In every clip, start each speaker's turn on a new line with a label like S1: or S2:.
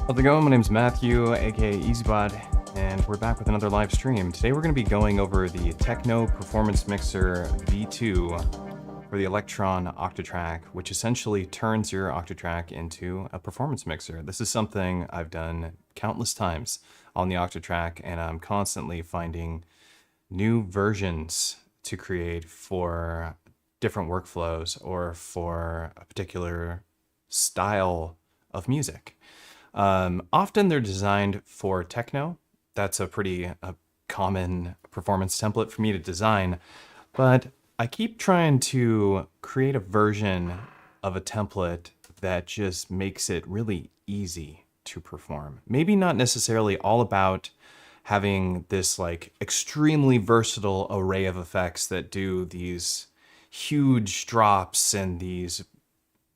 S1: How's it going? My name's Matthew, aka EZBOT, and we're back with another live stream. Today we're going to be going over the Techno Performance Mixer V2 for the Elektron Octatrack, which essentially turns your Octatrack into a performance mixer. This is something I've done countless times on the Octatrack, and I'm constantly finding new versions to create for different workflows or for a particular style of music. Often they're designed for techno. That's a pretty common performance template for me to design, but I keep trying to create a version of a template that just makes it really easy to perform. Maybe not necessarily all about having this like extremely versatile array of effects that do these huge drops and these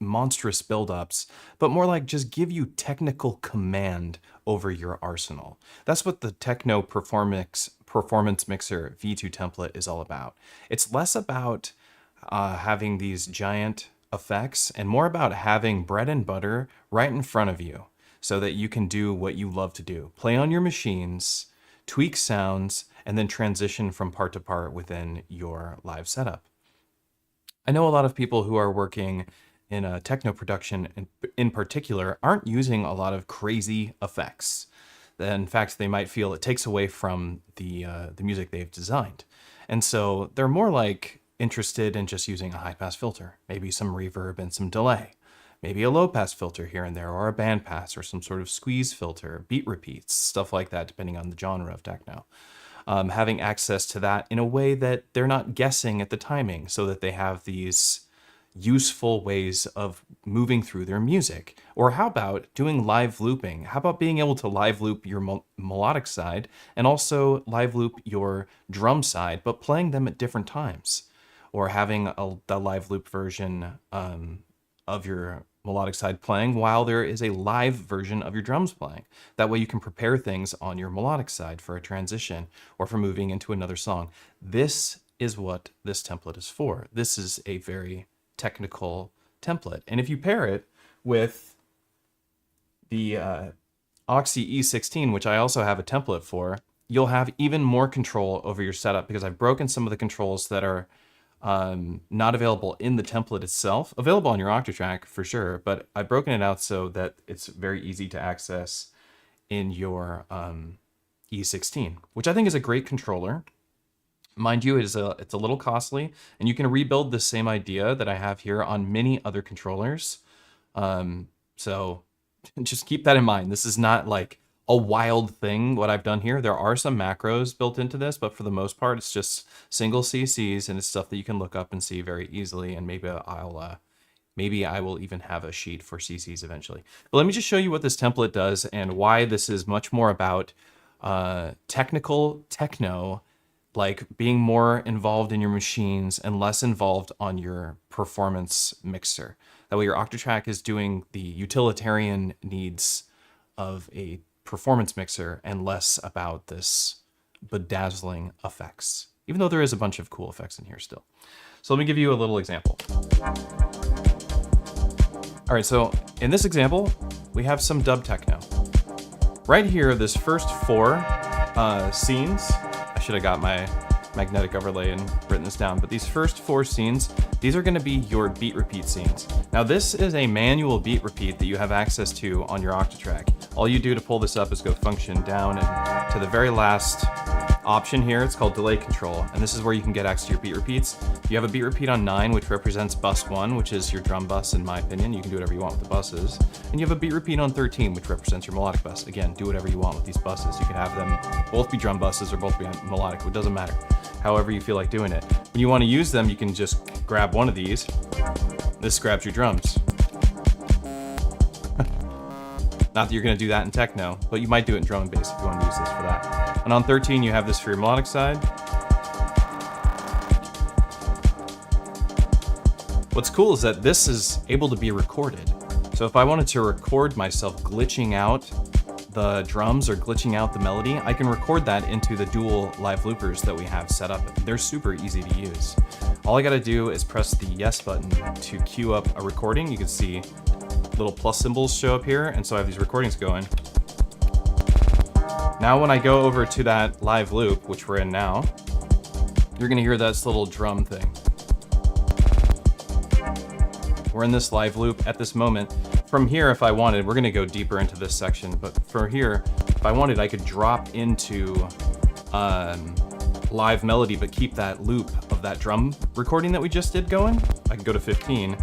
S1: monstrous buildups, but more like just give you technical command over your arsenal. That's what the Techno Performance Mixer V2 template is all about. It's less about having these giant effects and more about having bread and butter right in front of you so that you can do what you love to do. Play on your machines, tweak sounds, and then transition from part to part within your live setup. I know a lot of people who are working in a techno production in particular aren't using a lot of crazy effects. In fact, they might feel it takes away from the music they've designed. And so they're more like interested in just using a high pass filter, maybe some reverb and some delay, maybe a low pass filter here and there, or a band pass or some sort of squeeze filter, beat repeats, stuff like that, depending on the genre of techno. Having access to that in a way that they're not guessing at the timing so that they have these useful ways of moving through their music. Or how about doing live looping? How about being able to live loop your melodic side and also live loop your drum side, but playing them at different times? Or having the live loop version of your melodic side playing while there is a live version of your drums playing. That way you can prepare things on your melodic side for a transition or for moving into another song. This is what this template is for. This is a very technical template. And if you pair it with the Oxy E16, which I also have a template for, you'll have even more control over your setup because I've broken some of the controls that are not available in the template itself. Available on your Octatrack for sure, but I've broken it out so that it's very easy to access in your E16, which I think is a great controller. Mind you, it's a little costly, and you can rebuild the same idea that I have here on many other controllers. So just keep that in mind. This is not like a wild thing, what I've done here. There are some macros built into this, but for the most part, it's just single CCs, and it's stuff that you can look up and see very easily, and maybe I will even have a sheet for CCs eventually. But let me just show you what this template does and why this is much more about technical techno, like being more involved in your machines and less involved on your performance mixer. That way your Octatrack is doing the utilitarian needs of a performance mixer and less about this bedazzling effects, even though there is a bunch of cool effects in here still. So let me give you a little example. All right, so in this example, we have some dub techno. Right here, this first four scenes, I should have got my magnetic overlay and written this down, but these first four scenes, these are gonna be your beat repeat scenes. Now this is a manual beat repeat that you have access to on your Octatrack. All you do to pull this up is go function down and to the very last option here, it's called delay control, and this is where you can get access to your beat repeats. You have a beat repeat on 9, which represents bus 1, which is your drum bus in my opinion. You can do whatever you want with the buses. And you have a beat repeat on 13, which represents your melodic bus. Again, do whatever you want with these buses. You can have them both be drum buses or both be melodic, it doesn't matter. However you feel like doing it. When you want to use them, you can just grab one of these. This grabs your drums. Not that you're going to do that in techno, but you might do it in drum and bass if you want to use this for that. And on 13, you have this for your melodic side. What's cool is that this is able to be recorded. So if I wanted to record myself glitching out the drums or glitching out the melody, I can record that into the dual live loopers that we have set up. They're super easy to use. All I gotta do is press the yes button to queue up a recording. You can see little plus symbols show up here, and so I have these recordings going. Now when I go over to that live loop, which we're in now, you're gonna hear this little drum thing. We're in this live loop at this moment. From here, if I wanted, we're gonna go deeper into this section, but for here, if I wanted, I could drop into live melody, but keep that loop of that drum recording that we just did going. I can go to 15,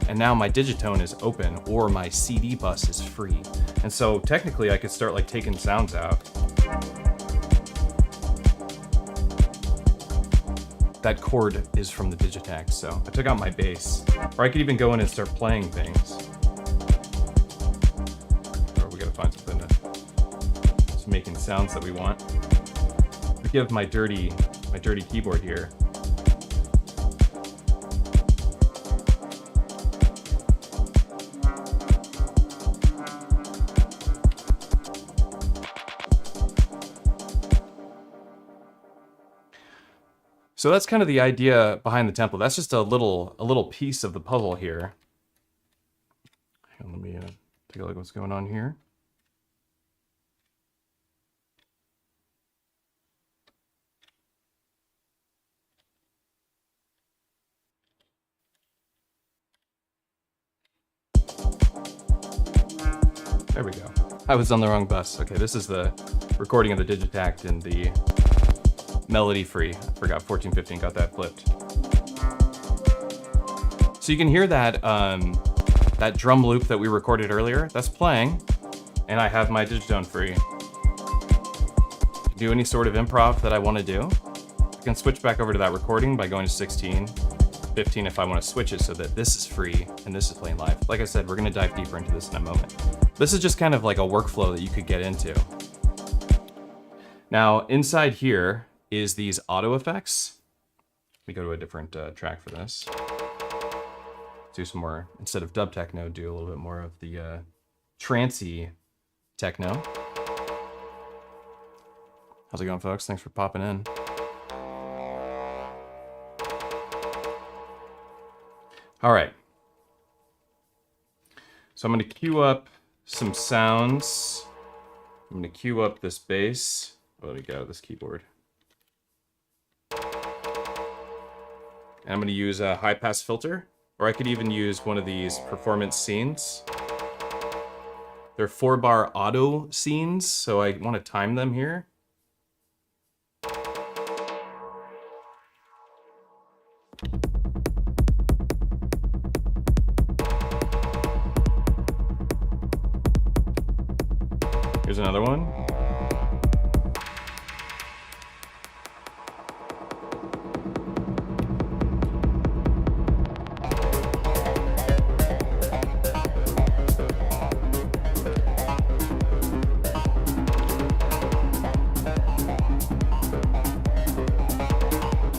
S1: and now my digitone is open, or my CD bus is free. And so technically I could start like taking sounds out. That chord is from the Digitac, so I took out my bass. Or I could even go in and start playing things. Or we gotta find something that's making sounds that we want. Forgive my dirty keyboard here. So that's kind of the idea behind the template. That's just a little piece of the puzzle here. Hang on, let me take a look at what's going on here. There we go. I was on the wrong bus. Okay, this is the recording of the Digitac and the melody free. I forgot 14, 15, got that flipped. So you can hear that that drum loop that we recorded earlier, that's playing, and I have my digitone free. Do any sort of improv that I want to do. I can switch back over to that recording by going to 16, 15 if I want to switch it so that this is free and this is playing live. Like I said, we're going to dive deeper into this in a moment. This is just kind of like a workflow that you could get into. Now, inside here is these auto effects. Let me go to a different track for this. Do some more, instead of dub techno, do a little bit more of the trancey techno. How's it going, folks? Thanks for popping in. All right. So I'm going to cue up some sounds. I'm going to cue up this bass. Oh, let me get out of this keyboard. And I'm going to use a high pass filter, or I could even use one of these performance scenes. They're 4-bar auto scenes, so I want to time them here. Here's another one.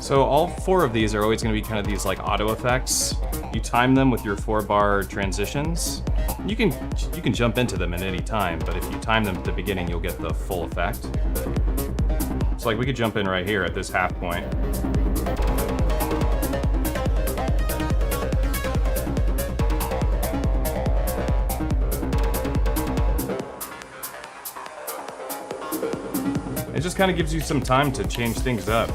S1: So all 4 of these are always going to be kind of these like auto effects. You time them with your 4-bar transitions. You can jump into them at any time, but if you time them at the beginning, you'll get the full effect. So like we could jump in right here at this half point. It just kind of gives you some time to change things up.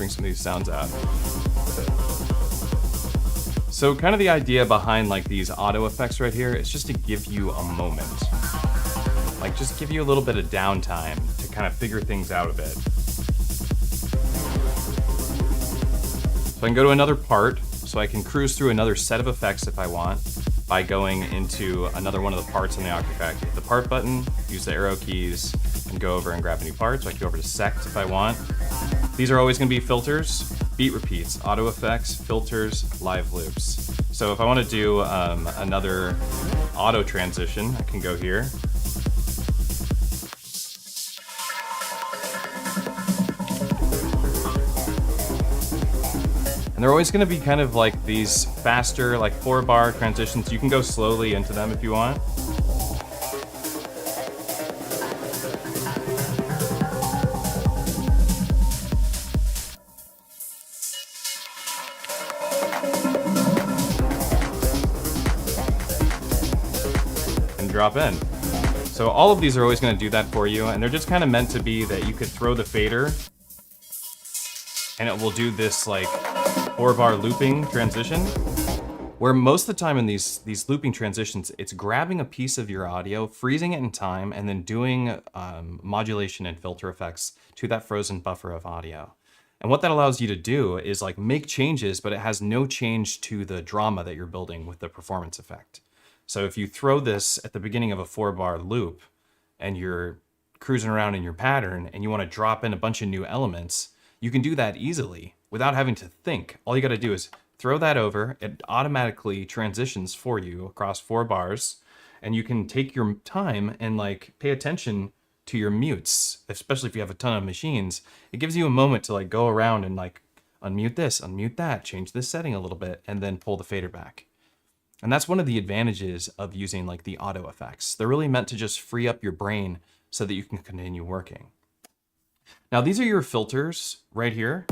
S1: Some of these sounds out. So kind of the idea behind like these auto effects right here is just to give you a moment. Like just give you a little bit of downtime to kind of figure things out a bit. So I can go to another part, so I can cruise through another set of effects if I want by going into another one of the parts on the Octatrack. Hit the part button, use the arrow keys, and go over and grab a new part. So I can go over to sect if I want. These are always going to be filters, beat repeats, auto effects, filters, live loops. So if I want to do another auto transition, I can go here. And they're always gonna be kind of like these faster, like 4-bar transitions. You can go slowly into them if you want. And drop in. So all of these are always gonna do that for you, and they're just kind of meant to be that you could throw the fader and it will do this like 4-bar looping transition, where most of the time in these looping transitions, it's grabbing a piece of your audio, freezing it in time, and then doing modulation and filter effects to that frozen buffer of audio. And what that allows you to do is like make changes, but it has no change to the drama that you're building with the performance effect. So if you throw this at the beginning of a 4-bar loop and you're cruising around in your pattern and you want to drop in a bunch of new elements, you can do that easily without having to think. All you got to do is throw that over. It automatically transitions for you across 4 bars, and you can take your time and like pay attention to your mutes, especially if you have a ton of machines. It gives you a moment to like go around and like unmute this, unmute that, change this setting a little bit, and then pull the fader back. And that's one of the advantages of using like the auto effects. They're really meant to just free up your brain so that you can continue working. Now these are your filters right here.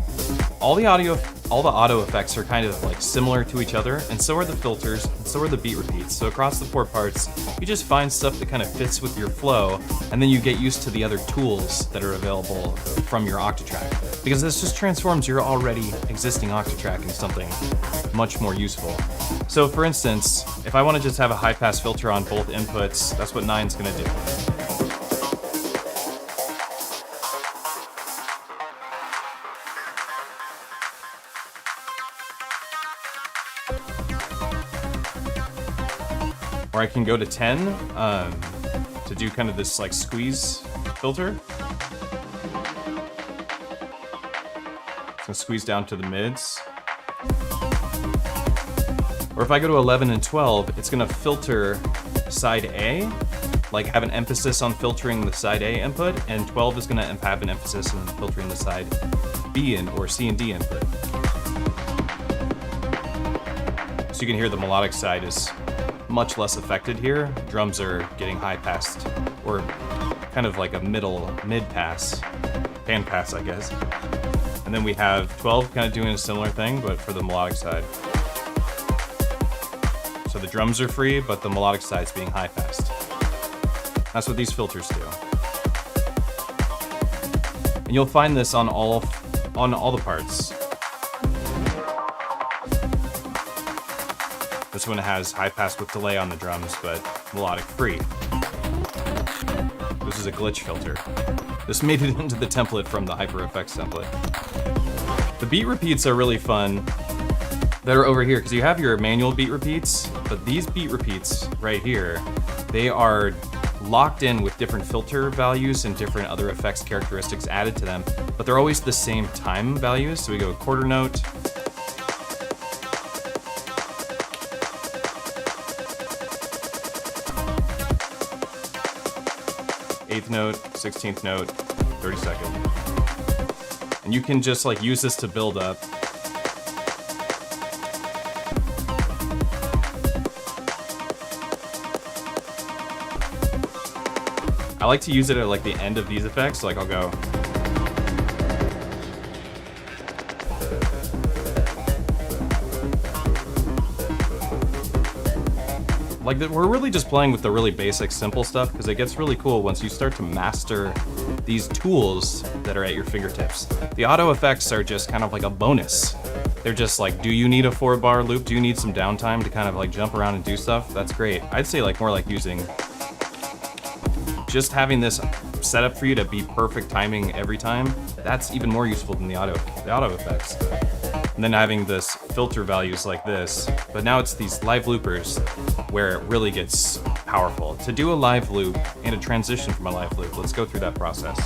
S1: All the auto effects are kind of like similar to each other, and so are the filters, and so are the beat repeats. So across the 4 parts, you just find stuff that kind of fits with your flow, and then you get used to the other tools that are available from your Octatrack, because this just transforms your already existing Octatrack into something much more useful. So for instance, if I want to just have a high pass filter on both inputs, that's what 9's gonna do. Or I can go to 10 to do kind of this like squeeze filter. So squeeze down to the mids. Or if I go to 11 and 12, it's gonna filter side A, like have an emphasis on filtering the side A input, and 12 is gonna have an emphasis on filtering the side B or C and D input. So you can hear the melodic side is much less affected here. Drums are getting high passed, or kind of like a mid pass, pan pass, I guess. And then we have 12 kind of doing a similar thing, but for the melodic side. So the drums are free, but the melodic side's being high passed. That's what these filters do. And you'll find this on all the parts. This one has high pass with delay on the drums, but melodic free. This is a glitch filter. This made it into the template from the HyperFX template. The beat repeats are really fun. They're over here, because you have your manual beat repeats, but these beat repeats right here, they are locked in with different filter values and different other effects characteristics added to them, but they're always the same time values. So we go quarter note, eighth note, 16th note, 32nd. And you can just like use this to build up. I like to use it at like the end of these effects, like I'll go. Like we're really just playing with the really basic, simple stuff, because it gets really cool once you start to master these tools that are at your fingertips. The auto effects are just kind of like a bonus. They're just like, do you need a 4-bar loop? Do you need some downtime to kind of like jump around and do stuff? That's great. I'd say like more like using, just having this set up for you to be perfect timing every time. That's even more useful than the auto effects. And then having this filter values like this, but now it's these live loopers where it really gets powerful. To do a live loop and a transition from a live loop, let's go through that process.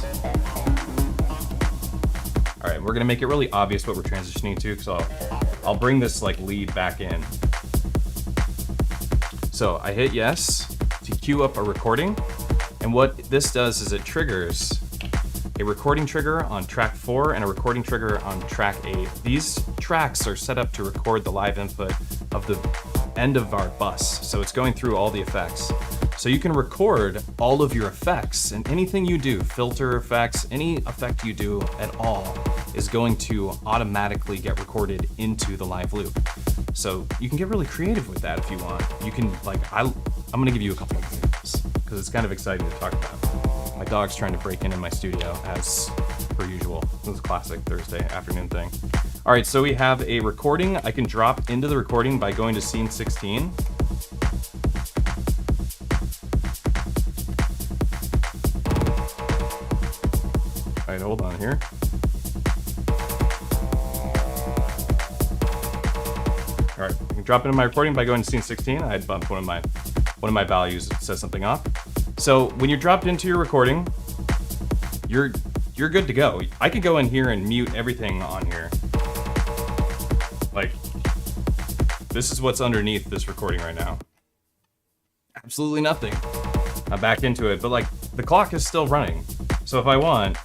S1: All right, we're gonna make it really obvious what we're transitioning to, so I'll bring this like lead back in. So I hit yes to queue up a recording, and what this does is it triggers a recording trigger on track 4 and a recording trigger on track 8. These tracks are set up to record the live input of the end of our bus, so it's going through all the effects. So you can record all of your effects, and anything you do, filter effects, any effect you do at all is going to automatically get recorded into the live loop. So you can get really creative with that if you want. You can, like, I'm gonna give you a couple of examples because it's kind of exciting to talk about. My dog's trying to break in my studio as per usual. It was a classic Thursday afternoon thing. All right, so we have a recording. I can drop into the recording by going to scene 16. All right, hold on here. All right, I can drop into my recording by going to scene 16. I had bumped one of my values that says something off. So when you're dropped into your recording, you're good to go. I could go in here and mute everything on here. Like, this is what's underneath this recording right now. Absolutely nothing. I'm back into it, but like the clock is still running. So if I want,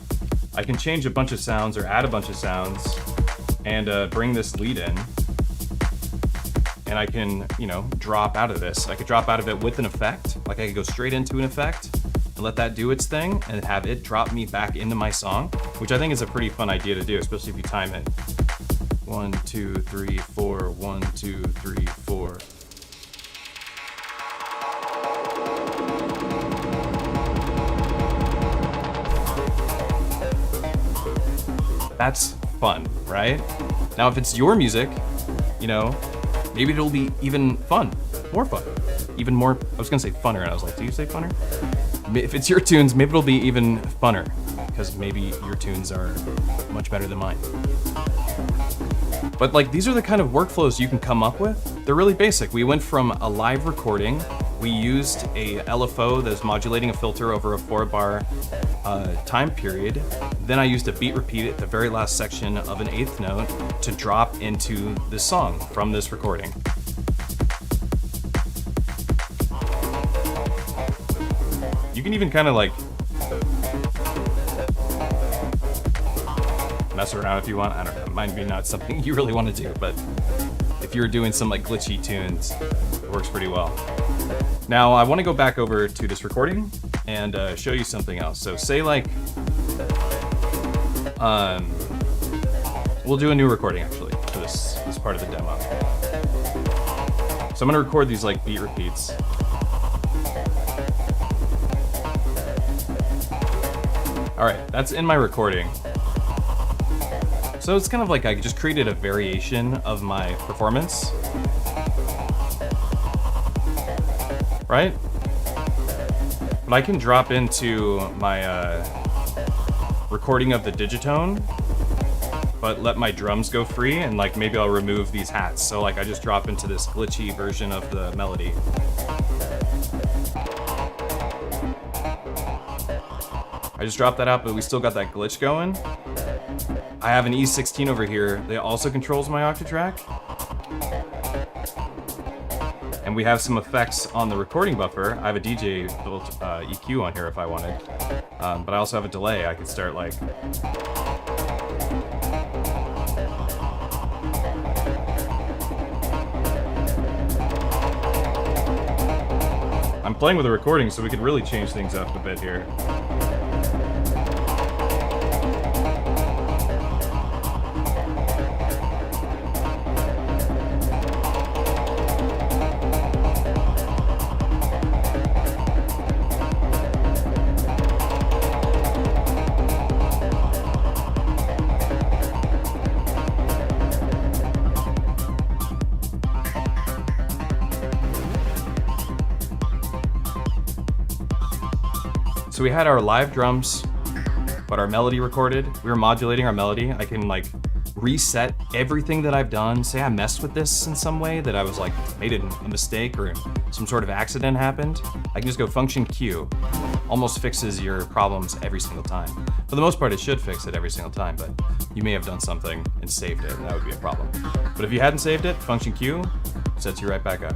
S1: I can change a bunch of sounds or add a bunch of sounds and bring this lead in. And I can, you know, drop out of this. I could drop out of it with an effect. Like I could go straight into an effect and let that do its thing and have it drop me back into my song, which I think is a pretty fun idea to do, especially if you time it. 1, 2, 3, 4, 1, 2, 3, 4. That's fun, right? Now, if it's your music, you know, maybe it'll be even fun, more fun, even more. I was gonna say funner, and I was like, do you say funner? If it's your tunes, maybe it'll be even funner, because maybe your tunes are much better than mine. But like, these are the kind of workflows you can come up with. They're really basic. We went from a live recording. We used a LFO that's modulating a filter over a 4-bar time period. Then I used a beat repeat at the very last section of an 8th note to drop into this song from this recording. You can even kind of like mess around if you want. I don't know, it might be not something you really want to do, but if you're doing some like glitchy tunes, it works pretty well. Now I want to go back over to this recording and show you something else. So say like, we'll do a new recording actually for this part of the demo. So I'm gonna record these like beat repeats. All right, that's in my recording. So it's kind of like I just created a variation of my performance, right? But I can drop into my recording of the digitone, but let my drums go free, and like maybe I'll remove these hats. So like I just drop into this glitchy version of the melody. I just dropped that out, but we still got that glitch going. I have an E16 over here that also controls my Octatrack. And we have some effects on the recording buffer. I have a DJ built EQ on here if I wanted. But I also have a delay. I could start like... I'm playing with a recording, so we could really change things up a bit here. So we had our live drums, but our melody recorded. We were modulating our melody. I can like reset everything that I've done. Say I messed with this in some way, that I was like made a mistake or some sort of accident happened. I can just go function Q. Almost fixes your problems every single time. For the most part, it should fix it every single time, but you may have done something and saved it, and that would be a problem. But if you hadn't saved it, function Q sets you right back up.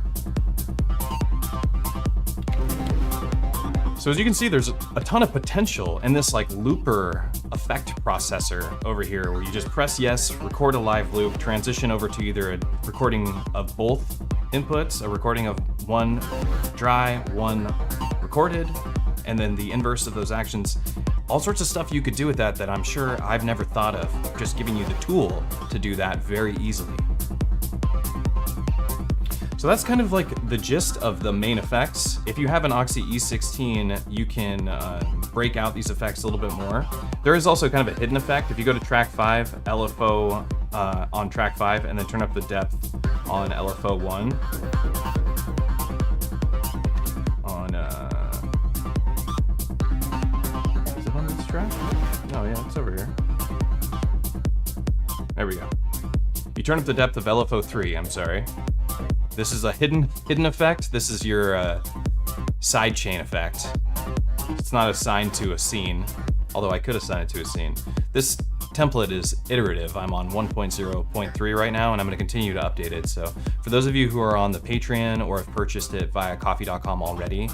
S1: So as you can see, there's a ton of potential in this like looper effect processor over here, where you just press yes, record a live loop, transition over to either a recording of both inputs, a recording of one dry, one recorded, and then the inverse of those actions. All sorts of stuff you could do with that I'm sure I've never thought of, just giving you the tool to do that very easily. So that's kind of like the gist of the main effects. If you have an Oxy E16, you can break out these effects a little bit more. There is also kind of a hidden effect. If you go to track 5, LFO on track 5, and then turn up the depth on LFO 1. Is it on this track? Oh yeah, it's over here. There we go. You turn up the depth of LFO 3, I'm sorry. This is a hidden effect. This is your sidechain effect. It's not assigned to a scene, although I could assign it to a scene. This template is iterative. I'm on 1.0.3 right now, and I'm going to continue to update it. So for those of you who are on the Patreon or have purchased it via coffee.com already,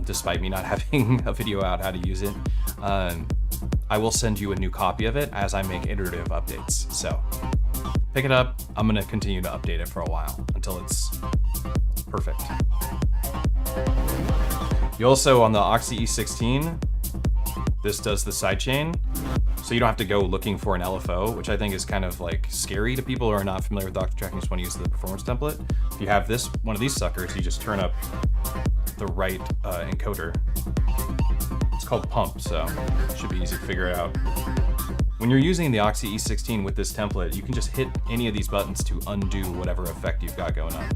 S1: despite me not having a video out how to use it, I will send you a new copy of it as I make iterative updates. So pick it up. I'm going to continue to update it for a while until it's perfect. You also, on the Oxy E16, this does the sidechain, so you don't have to go looking for an LFO, which I think is kind of like scary to people who are not familiar with Octatrack and just want to use the performance template. If you have one of these suckers, you just turn up the right encoder. It's called pump, so it should be easy to figure it out. When you're using the Oxy E16 with this template, you can just hit any of these buttons to undo whatever effect you've got going on.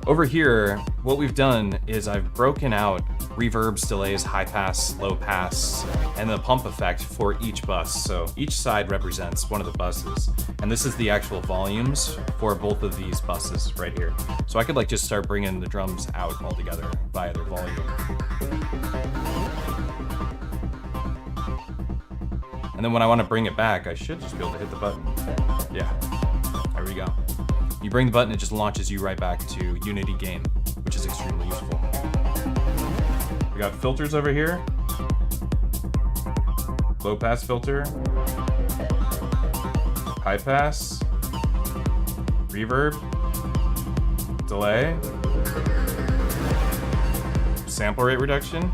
S1: Over here, what we've done is I've broken out reverbs, delays, high pass, low pass, and the pump effect for each bus. So each side represents one of the buses, and this is the actual volumes for both of these buses right here. So I could like just start bringing the drums out altogether via their volume. And then when I want to bring it back, I should just be able to hit the button. Yeah, there we go. You bring the button, it just launches you right back to Unity Game, which is extremely useful. We got filters over here. Low pass filter. High pass. Reverb. Delay. Sample rate reduction.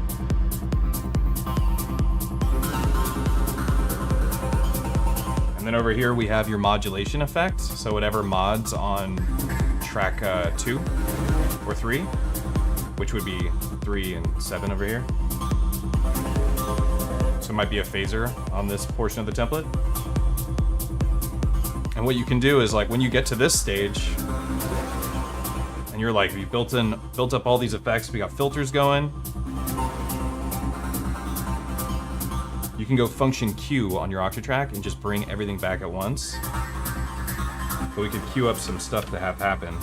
S1: And then over here we have your modulation effect. So whatever mods on track 2 or 3, which would be 3 and 7 over here. So it might be a phaser on this portion of the template. And what you can do is like when you get to this stage and you're like, you built up all these effects, we got filters going. You can go function Q on your Octatrack and just bring everything back at once. But we could queue up some stuff to have happen.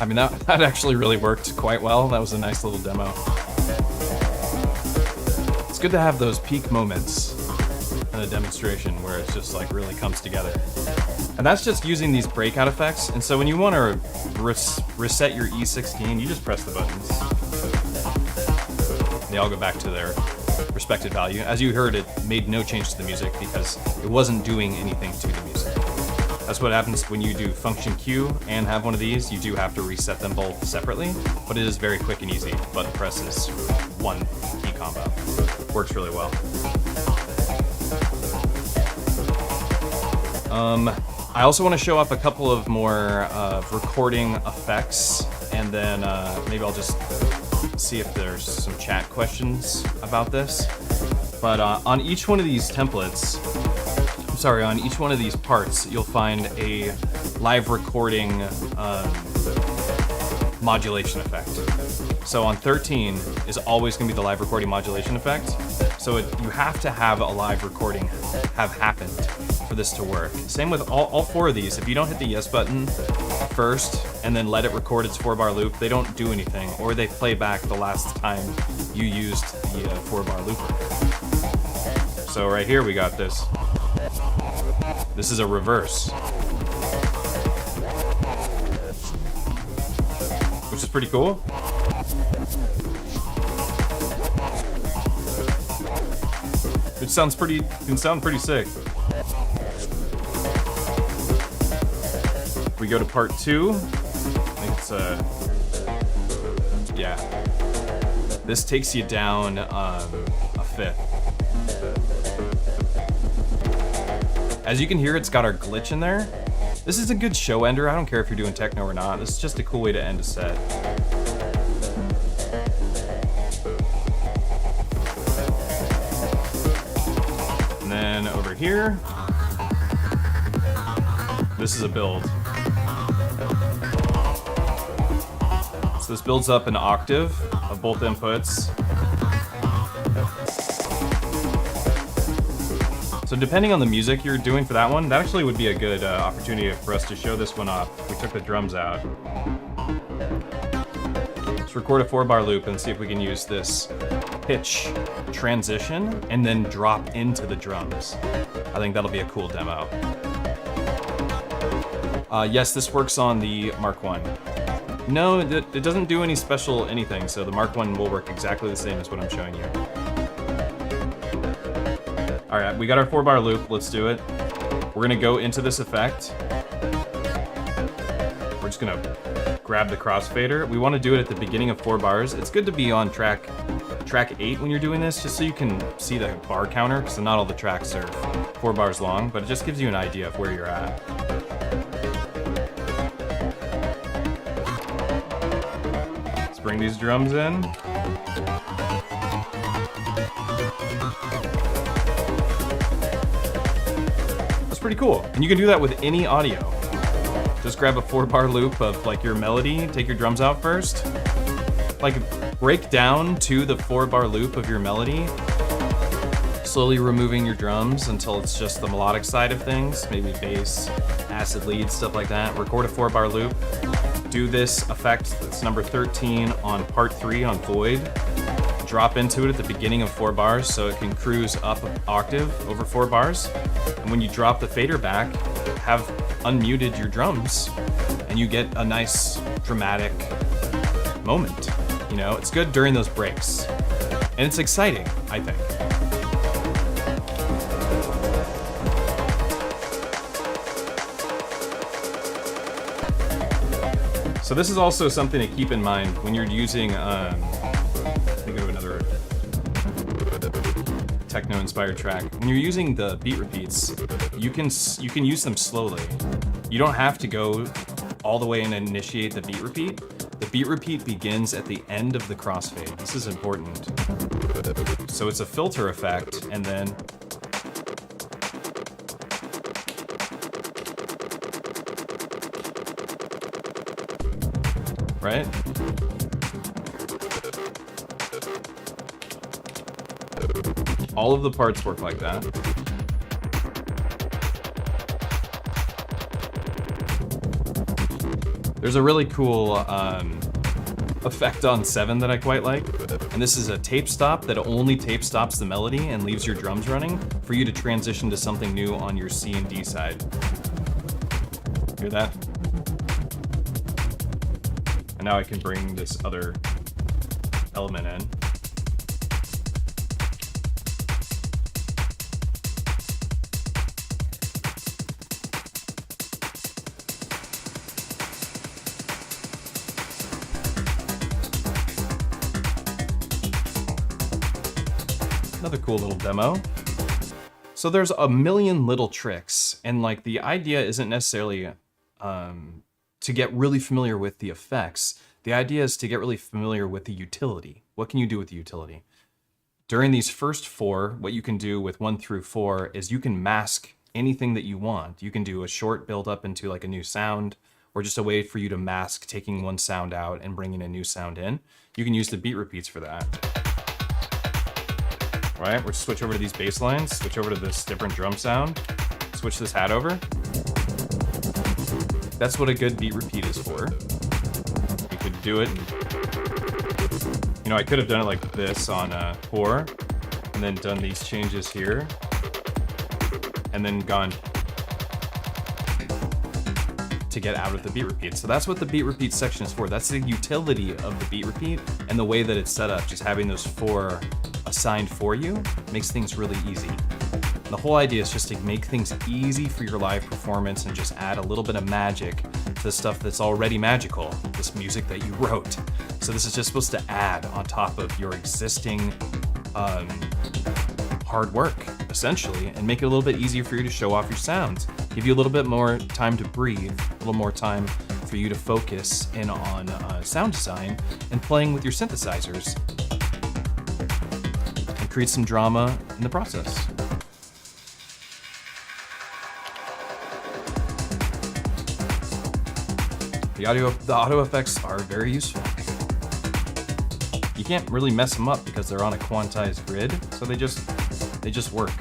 S1: I mean, that actually really worked quite well. That was a nice little demo. It's good to have those peak moments in a demonstration where it's just like really comes together. And that's just using these breakout effects. And so when you want to reset your E16, you just press the buttons. They all go back to their respected value. As you heard, it made no change to the music because it wasn't doing anything to the music. That's what happens when you do function Q and have one of these. You do have to reset them both separately, but it is very quick and easy. Button press is one key combo. Works really well. I also want to show up a couple of more recording effects, and then maybe I'll just see if there's some chat questions about this. But on each one of these templates, on each one of these parts, you'll find a live recording modulation effect. So on 13 is always going to be the live recording modulation effect. So you have to have a live recording have happened for this to work. Same with all 4 of these. If you don't hit the yes button first and then let it record its 4-bar loop, they don't do anything, or they play back the last time you used the 4-bar looper. So right here we got this. This is a reverse, which is pretty cool. It can sound pretty sick. We go to part 2. I think it's yeah. This takes you down a 5th. As you can hear, it's got our glitch in there. This is a good show ender. I don't care if you're doing techno or not. This is just a cool way to end a set. And then over here, this is a build. So this builds up an octave of both inputs. So depending on the music you're doing for that one, that actually would be a good opportunity for us to show this one off. We took the drums out. Let's record a 4-bar loop and see if we can use this pitch transition and then drop into the drums. I think that'll be a cool demo. Yes, this works on the Mark 1. No, it doesn't do any special anything, so the Mark 1 will work exactly the same as what I'm showing you. All right, we got our 4-bar loop. Let's do it. We're gonna go into this effect. We're just gonna grab the crossfader. We want to do it at the beginning of 4 bars. It's good to be on track 8 when you're doing this, just so you can see the bar counter, because not all the tracks are 4 bars long, but it just gives you an idea of where you're at. Let's bring these drums in. Pretty cool. And you can do that with any audio. Just grab a 4-bar loop of like your melody, take your drums out first. Like break down to the 4-bar loop of your melody, slowly removing your drums until it's just the melodic side of things, maybe bass, acid lead, stuff like that. Record a 4-bar loop. Do this effect that's number 13 on part 3 on Void. Drop into it at the beginning of 4 bars so it can cruise up an octave over 4 bars. And when you drop the fader back, have unmuted your drums and you get a nice dramatic moment. You know, it's good during those breaks. And it's exciting, I think. So this is also something to keep in mind when you're using techno-inspired track. When you're using the beat repeats, you can use them slowly. You don't have to go all the way and initiate the beat repeat. The beat repeat begins at the end of the crossfade. This is important. So it's a filter effect, and then right? All of the parts work like that. There's a really cool effect on 7 that I quite like. And this is a tape stop that only tape stops the melody and leaves your drums running for you to transition to something new on your C and D side. Hear that? And now I can bring this other element in. Another cool little demo. So there's a million little tricks, and like the idea isn't necessarily to get really familiar with the effects. The idea is to get really familiar with the utility. What can you do with the utility? During these first 4, what you can do with 1 through 4 is you can mask anything that you want. You can do a short build up into like a new sound, or just a way for you to mask taking one sound out and bringing a new sound in, you can use the beat repeats for that. All right, we'll switch over to these bass lines, switch over to this different drum sound, switch this hat over. That's what a good beat repeat is for. You could do it. You know, I could have done it like this on Core, and then done these changes here, and then gone to get out of the beat repeat. So that's what the beat repeat section is for. That's the utility of the beat repeat and the way that it's set up. Just having those 4 assigned for you makes things really easy. The whole idea is just to make things easy for your live performance and just add a little bit of magic to the stuff that's already magical, this music that you wrote. So this is just supposed to add on top of your existing hard work, essentially, and make it a little bit easier for you to show off your sounds. Give you a little bit more time to breathe, a little more time for you to focus in on sound design and playing with your synthesizers, and create some drama in the process. The audio effects are very useful. You can't really mess them up because they're on a quantized grid, so they just work.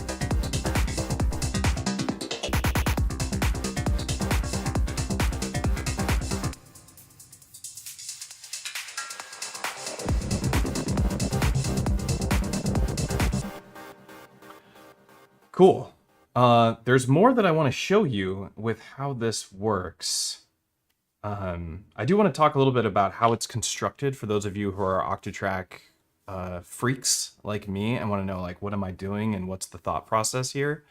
S1: Cool. There's more that I want to show you with how this works. I do want to talk a little bit about how it's constructed for those of you who are Octatrack freaks like me and want to know, like, what am I doing and what's the thought process here.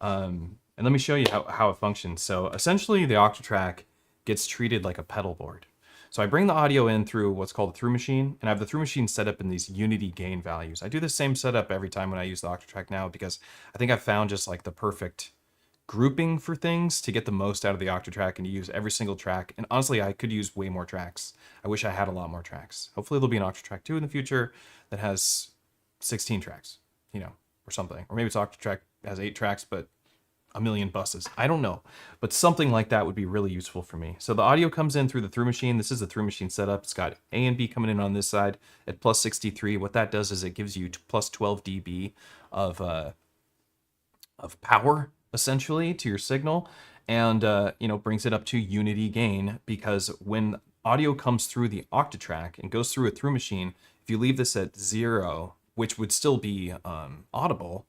S1: And let me show you how it functions. So essentially the Octatrack gets treated like a pedal board. So I bring the audio in through what's called a through machine, and I have the through machine set up in these unity gain values. I do the same setup every time when I use the Octatrack now because I think I've found just like the perfect grouping for things to get the most out of the Octatrack and to use every single track. And honestly, I could use way more tracks. I wish I had a lot more tracks. Hopefully there'll be an Octatrack 2 in the future that has 16 tracks, you know, or something. Or maybe it's Octatrack has 8 tracks, but a million buses. I don't know, but something like that would be really useful for me. So the audio comes in through the through machine. This is the through machine setup. It's got A and B coming in on this side at plus 63. What that does is it gives you plus 12 dB of power, essentially, to your signal, and brings it up to unity gain, because when audio comes through the Octatrack and goes through a through machine, if you leave this at 0, which would still be audible,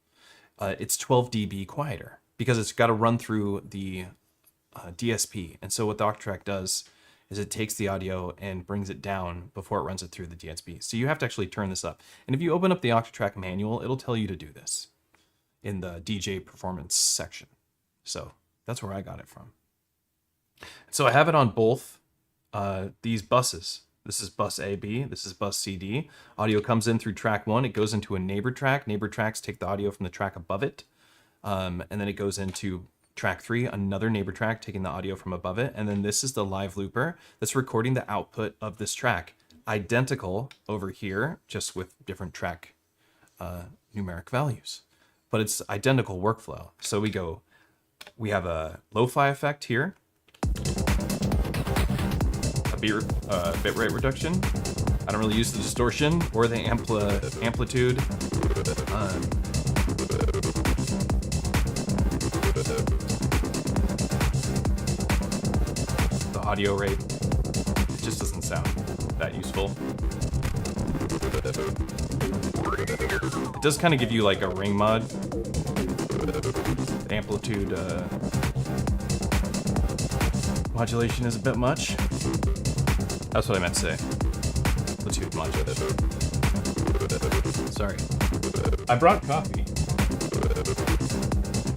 S1: it's 12 dB quieter because it's got to run through the DSP. And so what the Octatrack does is it takes the audio and brings it down before it runs it through the DSP. So you have to actually turn this up. And if you open up the Octatrack manual, it'll tell you to do this in the DJ performance section. So that's where I got it from. So I have it on both these buses. This is bus AB, this is bus CD. Audio comes in through track 1, it goes into a neighbor track. Neighbor tracks take the audio from the track above it. And then it goes into track 3, another neighbor track taking the audio from above it. And then this is the live looper that's recording the output of this track. Identical over here, just with different track numeric values. But it's identical workflow. So we have a lo-fi effect here, a bitrate reduction. I don't really use the distortion or the amplitude. The audio rate, it just doesn't sound that useful. It does kind of give you like a ring mod. The amplitude modulation is a bit much. That's what I meant to say. Amplitude modulation. Sorry. I brought coffee.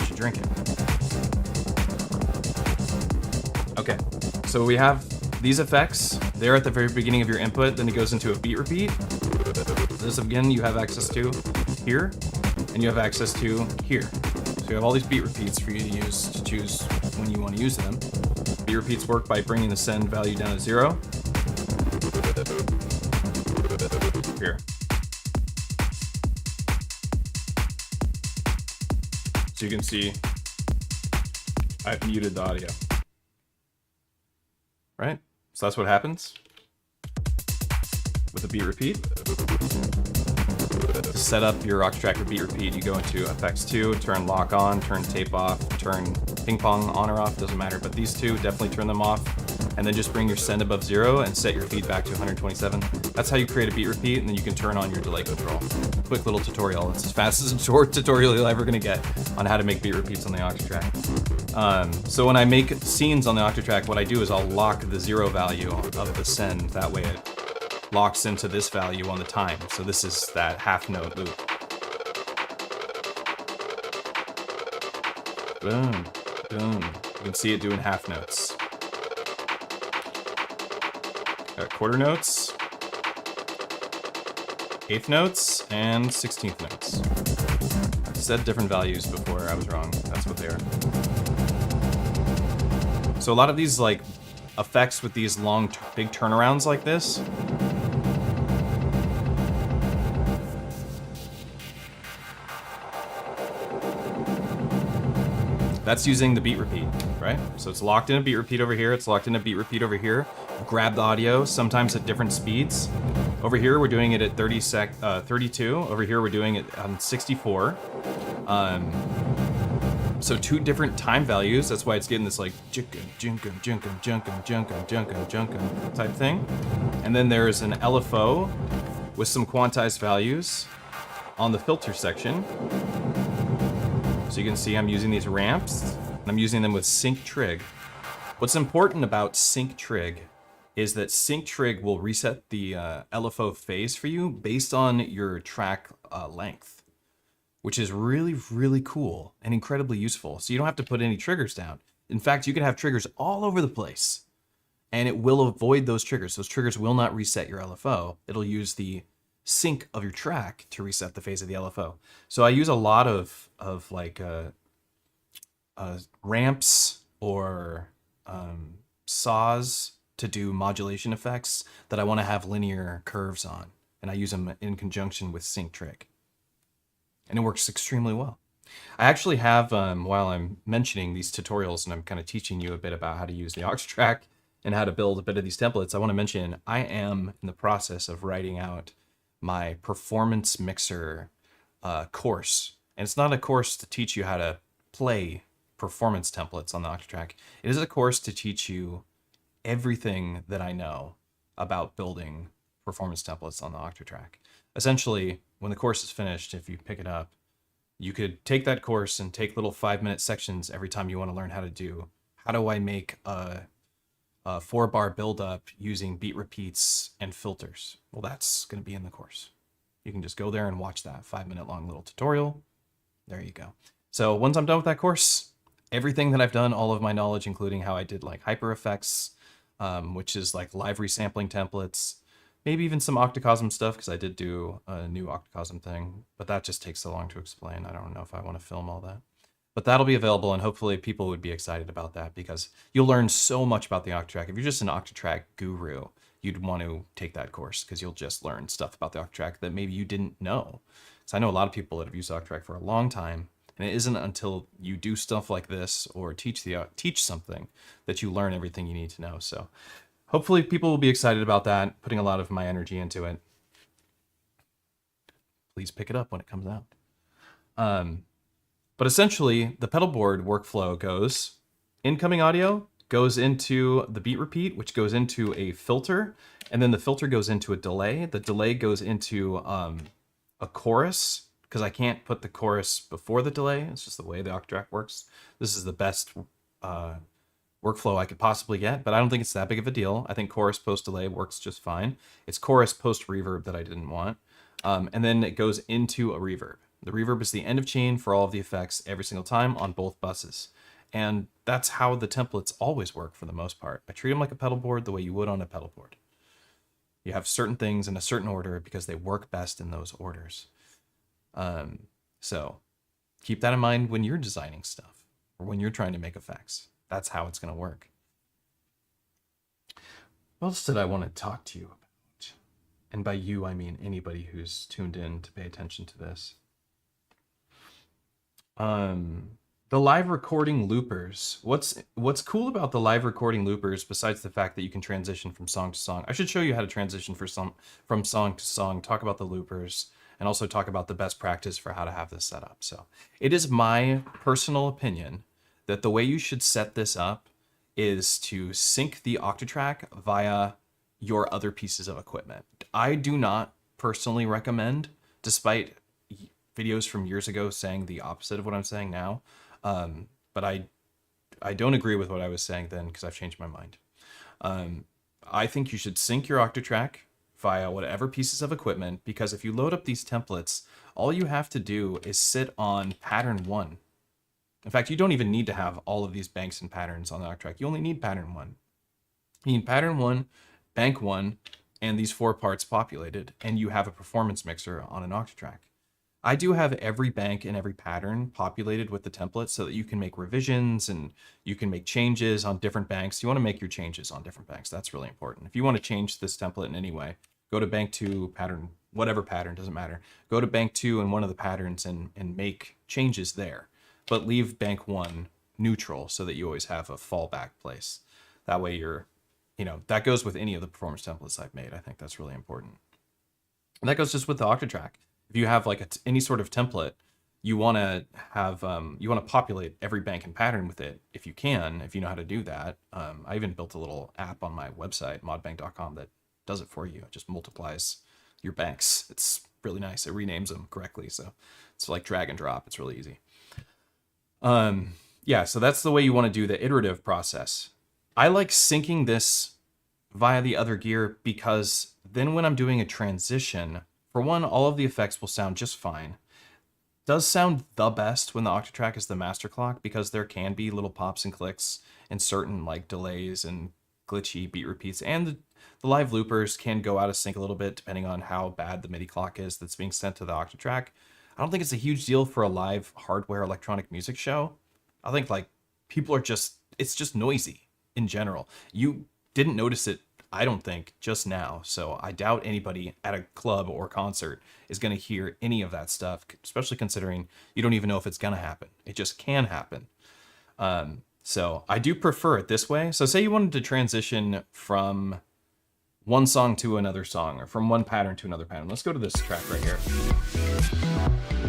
S1: You should drink it. Okay, so we have these effects. They're at the very beginning of your input, then it goes into a beat repeat. This again you have access to here, and you have access to here. So you have all these beat repeats for you to use to choose when you want to use them. Beat repeats work by bringing the send value down to 0. Here. So you can see I've muted the audio. right? So that's what happens with a beat repeat. To set up your Octatrack for beat repeat, you go into effects 2, turn lock on, turn tape off, turn ping pong on or off, doesn't matter, but these two, definitely turn them off, and then just bring your send above 0 and set your feedback to 127. That's how you create a beat repeat, and then you can turn on your delay control. Quick little tutorial. It's as fast as a short tutorial you're ever gonna get on how to make beat repeats on the Octatrack. So when I make scenes on the Octatrack, what I do is I'll lock the 0 value of the send, that way it locks into this value on the time. So this is that half note loop. Boom, boom. You can see it doing half notes. Got quarter notes, eighth notes, and 16th notes. I said different values before, I was wrong. That's what they are. So a lot of these like effects with these long, big turnarounds like this, that's using the beat repeat, right? So it's locked in a beat repeat over here, it's locked in a beat repeat over here. Grab the audio, sometimes at different speeds. Over here, we're doing it at 32. Over here, we're doing it on 64. So two different time values. That's why it's getting this like junkum type thing. And then there's an LFO with some quantized values on the filter section. So you can see I'm using these ramps, and I'm using them with sync trig. What's important about sync trig is that sync trig will reset the LFO phase for you based on your track length, which is really, really cool and incredibly useful. So you don't have to put any triggers down. In fact, you can have triggers all over the place, and it will avoid those triggers. Those triggers will not reset your LFO. It'll use the sync of your track to reset the phase of the LFO. So I use a lot of like ramps or saws to do modulation effects that I want to have linear curves on, and I use them in conjunction with sync trig, and it works extremely well. I actually have, while I'm mentioning these tutorials and I'm kind of teaching you a bit about how to use the Octatrack and how to build a bit of these templates, I want to mention I am in the process of writing out my Performance Mixer course. And it's not a course to teach you how to play performance templates on the Octatrack. It is a course to teach you everything that I know about building performance templates on the Octatrack. Essentially, when the course is finished, if you pick it up, you could take that course and take little 5-minute sections every time you want to learn how do I make a 4-bar build-up using beat repeats and filters. Well, that's going to be in the course. You can just go there and watch that 5-minute long little tutorial. There you go. So once I'm done with that course, everything that I've done, all of my knowledge, including how I did like hyper effects, which is like live resampling templates, maybe even some Octacosm stuff, because I did do a new Octacosm thing, but that just takes so long to explain. I don't know if I want to film all that. But that'll be available, and hopefully people would be excited about that, because you'll learn so much about the Octatrack. If you're just an Octatrack guru, you'd want to take that course, because you'll just learn stuff about the Octatrack that maybe you didn't know. So I know a lot of people that have used Octatrack for a long time, and it isn't until you do stuff like this or teach something that you learn everything you need to know. So hopefully people will be excited about that, putting a lot of my energy into it. Please pick it up when it comes out. But essentially, the pedal board workflow goes, incoming audio goes into the beat repeat, which goes into a filter, and then the filter goes into a delay. The delay goes into a chorus, because I can't put the chorus before the delay. It's just the way the Octatrack works. This is the best workflow I could possibly get, but I don't think it's that big of a deal. I think chorus post delay works just fine. It's chorus post reverb that I didn't want. And then it goes into a reverb. The reverb is the end of chain for all of the effects every single time on both buses. And that's how the templates always work for the most part. I treat them like a pedal board the way you would on a pedal board. You have certain things in a certain order because they work best in those orders. So keep that in mind when you're designing stuff or when you're trying to make effects. That's how it's going to work. What else did I want to talk to you about? And by you, I mean anybody who's tuned in to pay attention to this. The live recording loopers. What's cool about the live recording loopers, besides the fact that you can transition from song to song? I should show you how to transition from song to song, talk about the loopers, and also talk about the best practice for how to have this set up. So it is my personal opinion that the way you should set this up is to sync the Octatrack via your other pieces of equipment. I do not personally recommend, despite videos from years ago saying the opposite of what I'm saying now, but I don't agree with what I was saying then because I've changed my mind. I think you should sync your Octatrack via whatever pieces of equipment, because if you load up these templates, all you have to do is sit on pattern 1. In fact, you don't even need to have all of these banks and patterns on the Octatrack. You only need pattern 1. You need pattern 1, bank 1, and these 4 parts populated, and you have a performance mixer on an Octatrack. I do have every bank and every pattern populated with the template so that you can make revisions and you can make changes on different banks. You want to make your changes on different banks. That's really important. If you want to change this template in any way, go to bank 2, pattern, whatever pattern, doesn't matter. Go to bank 2 and one of the patterns and make changes there, but leave bank 1 neutral so that you always have a fallback place. That way you're, that goes with any of the performance templates I've made. I think that's really important. And that goes just with the Octatrack. If you have like any sort of template, you want to have, you want to populate every bank and pattern with it if you can, if you know how to do that. I even built a little app on my website, modbang.com, that does it for you. It just multiplies your banks. It's really nice. It renames them correctly. So it's like drag and drop. It's really easy. Yeah, so that's the way you want to do the iterative process. I like syncing this via the other gear because then when I'm doing a transition, for one, all of the effects will sound just fine. It does sound the best when the Octatrack is the master clock because there can be little pops and clicks and certain like delays and glitchy beat repeats, and the live loopers can go out of sync a little bit depending on how bad the MIDI clock is that's being sent to the Octatrack. I don't think it's a huge deal for a live hardware electronic music show. I think like people are it's just noisy in general. You didn't notice it, I don't think, just now. So I doubt anybody at a club or concert is going to hear any of that stuff, especially considering you don't even know if it's going to happen. It just can happen. So I do prefer it this way. So say you wanted to transition from one song to another song, or from one pattern to another pattern. Let's go to this track right here.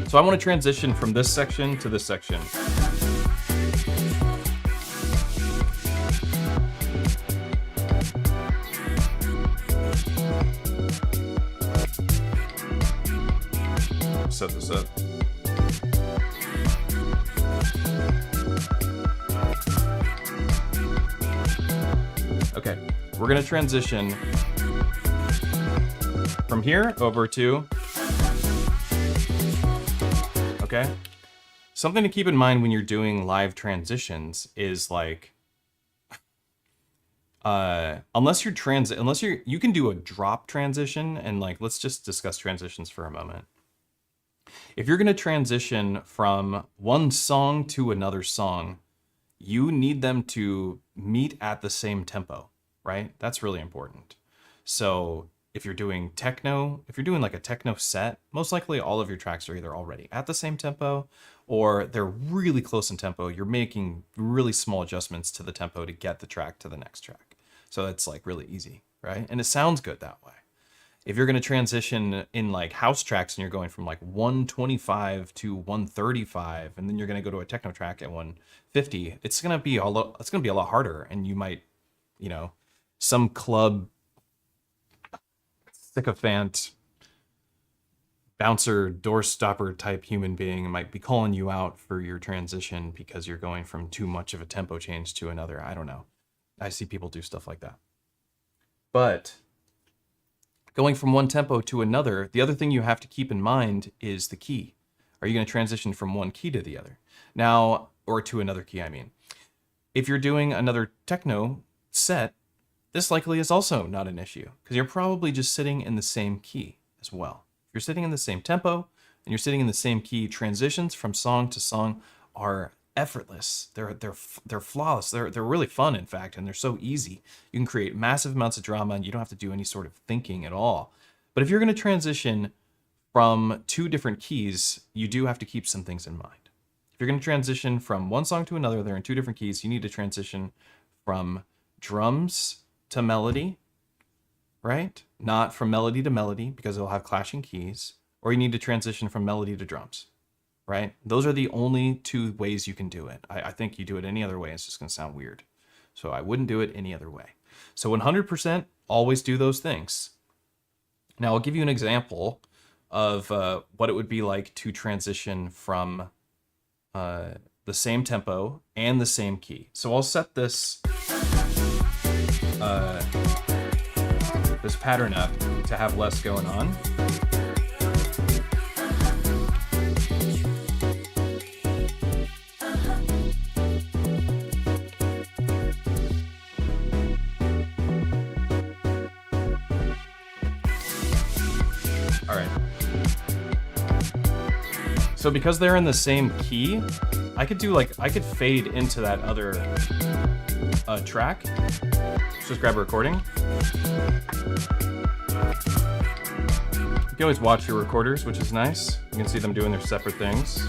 S1: So I want to transition from this section to this section. Set this up. Okay, we're gonna transition from here over to, okay? Something to keep in mind when you're doing live transitions is like, unless you can do a drop transition, and like, let's just discuss transitions for a moment. If you're going to transition from one song to another song, you need them to meet at the same tempo, right? That's really important. So if you're doing like a techno set, most likely all of your tracks are either already at the same tempo or they're really close in tempo. You're making really small adjustments to the tempo to get the track to the next track. So it's like really easy, right? And it sounds good that way. If you're going to transition in like house tracks and you're going from like 125 to 135, and then you're going to go to a techno track at 150, it's going to be a lot harder. And you might, some club sycophant, bouncer, door stopper type human being might be calling you out for your transition because you're going from too much of a tempo change to another. I don't know. I see people do stuff like that. But going from one tempo to another, the other thing you have to keep in mind is the key. Are you going to transition from one key to the other? Now, or to another key, I mean. If you're doing another techno set, this likely is also not an issue because you're probably just sitting in the same key as well. If you're sitting in the same tempo and you're sitting in the same key, transitions from song to song are effortless. They're flawless. They're really fun, in fact, and they're so easy. You can create massive amounts of drama and you don't have to do any sort of thinking at all. But if you're going to transition from two different keys, you do have to keep some things in mind. If you're going to transition from one song to another, they're in two different keys. You need to transition from drums to melody, right? Not from melody to melody, because it'll have clashing keys. Or you need to transition from melody to drums, right? Those are the only two ways you can do it. I think you do it any other way, it's just going to sound weird. So I wouldn't do it any other way. So 100% always do those things. Now I'll give you an example of what it would be like to transition from the same tempo and the same key. So I'll set this this pattern up to have less going on. All right. So because they're in the same key, I could fade into that other track. Let's just grab a recording. You can always watch your recorders, which is nice. You can see them doing their separate things.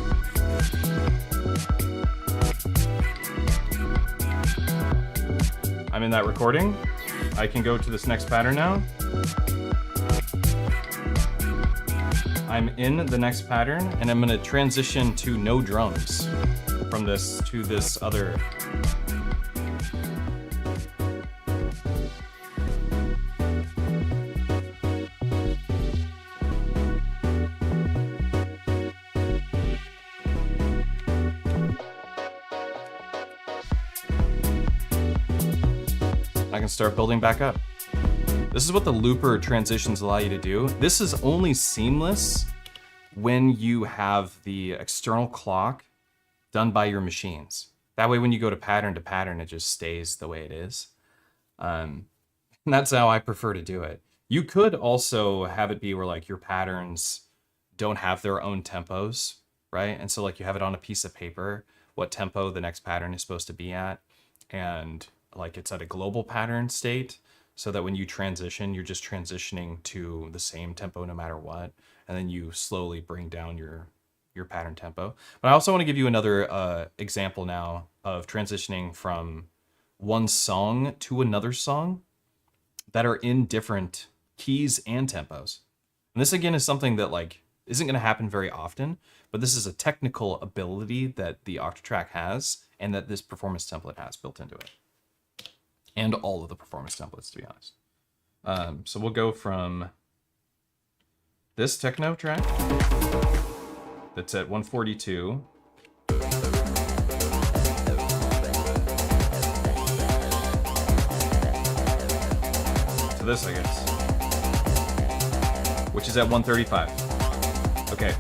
S1: I'm in that recording. I can go to this next pattern now. I'm in the next pattern, and I'm gonna transition to no drums from this to this other. I can start building back up. This is what the looper transitions allow you to do. This is only seamless when you have the external clock done by your machines. That way when you go to pattern, it just stays the way it is. And that's how I prefer to do it. You could also have it be where like your patterns don't have their own tempos, right? And so like you have it on a piece of paper, what tempo the next pattern is supposed to be at. And like it's at a global pattern state, so that when you transition, you're just transitioning to the same tempo no matter what, and then you slowly bring down your pattern tempo. But I also want to give you another example now of transitioning from one song to another song that are in different keys and tempos. And this again is something that like isn't going to happen very often, but this is a technical ability that the Octatrack has and that this performance template has built into it. And all of the performance templates, to be honest. So we'll go from this techno track that's at 142 to this, I guess, which is at 135. Okay.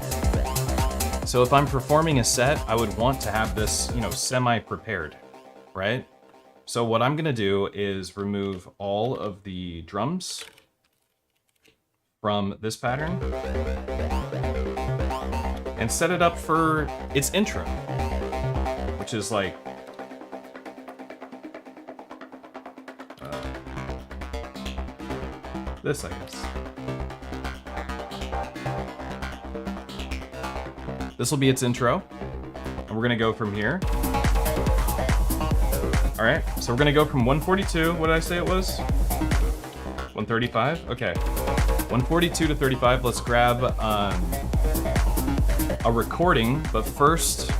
S1: So if I'm performing a set, I would want to have this, semi-prepared, right? So what I'm gonna do is remove all of the drums from this pattern and set it up for its intro, which is like this, I guess. This will be its intro, and we're gonna go from here. All right, so we're gonna go from 142, what did I say it was? 135, okay. 142 to 35, let's grab a recording, but first,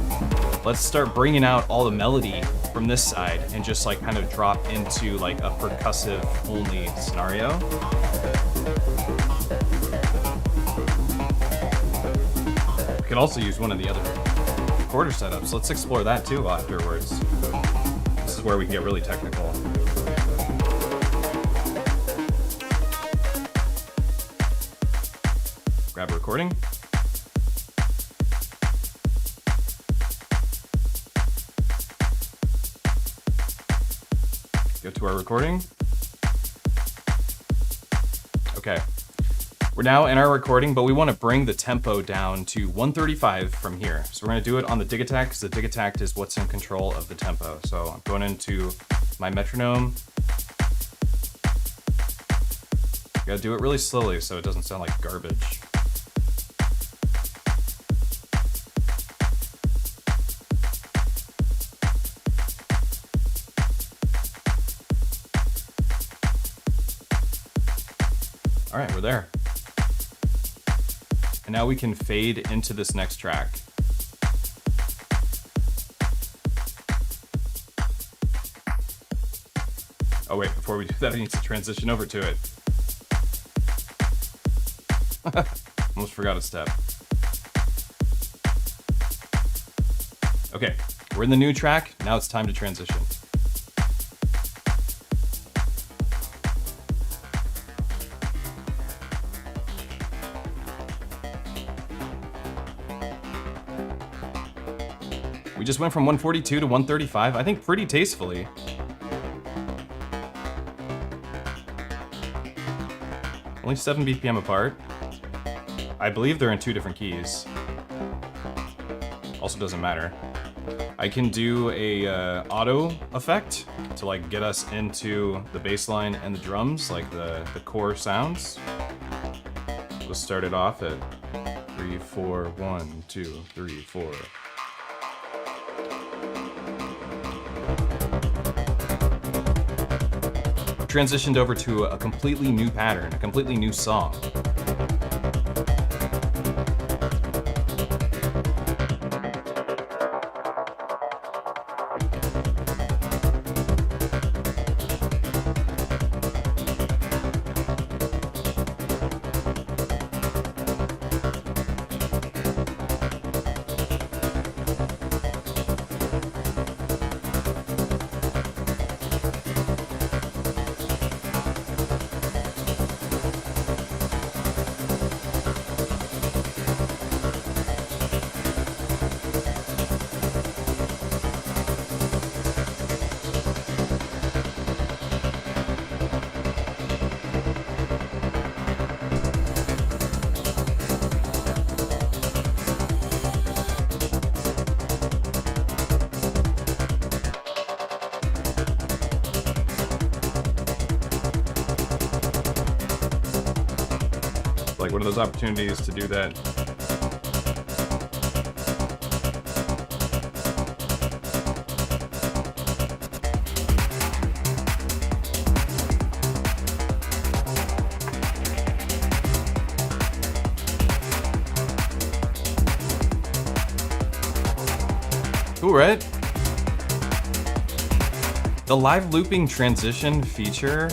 S1: let's start bringing out all the melody from this side and just like kind of drop into like a percussive only scenario. We could also use one of the other recorder setups. Let's explore that too afterwards. This is where we can get really technical. Grab a recording. Go to our recording. Okay. We're now in our recording, but we want to bring the tempo down to 135 from here. So we're going to do it on the dig attack, because the dig attack is what's in control of the tempo. So I'm going into my metronome. Gotta do it really slowly so it doesn't sound like garbage. All right, we're there. And now we can fade into this next track. Oh wait, before we do that, I need to transition over to it. Almost forgot a step. Okay, we're in the new track. Now it's time to transition. We just went from 142 to 135, I think pretty tastefully. Only 7 BPM apart. I believe they're in 2 different keys. Also doesn't matter. I can do a auto effect to like get us into the bass line and the drums, like the core sounds. We'll start it off at 3, 4, 1, 2, 3, 4. Transitioned over to a completely new pattern, a completely new song. Like one of those opportunities to do that. Cool, right? The live looping transition feature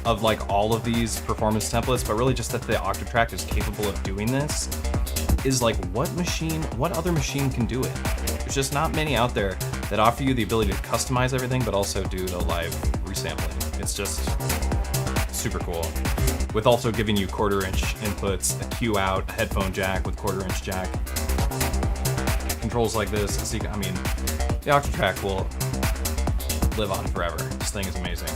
S1: of like all of these performance templates, but really just that the Octatrack is capable of doing this, is like what other machine can do it? There's just not many out there that offer you the ability to customize everything, but also do the live resampling. It's just super cool. With also giving you 1/4 inch inputs, a Q out, a headphone jack with 1/4 inch jack. Controls like this, so I mean, the Octatrack will live on forever. This thing is amazing.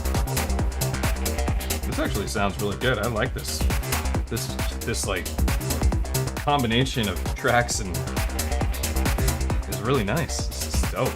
S1: This actually sounds really good. I like this. This like combination of tracks and is really nice. This is dope.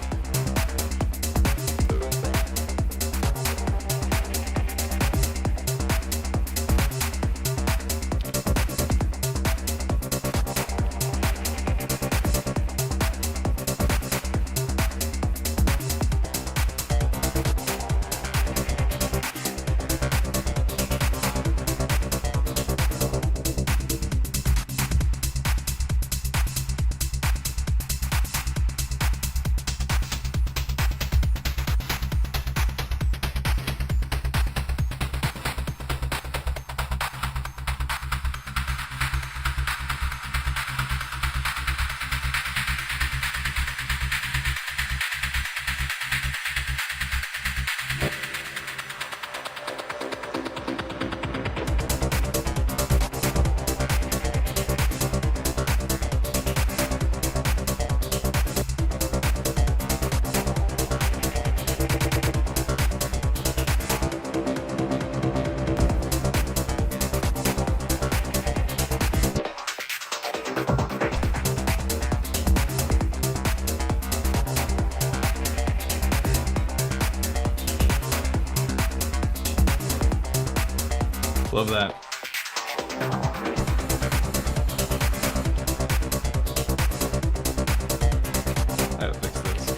S1: Love that. I gotta fix this.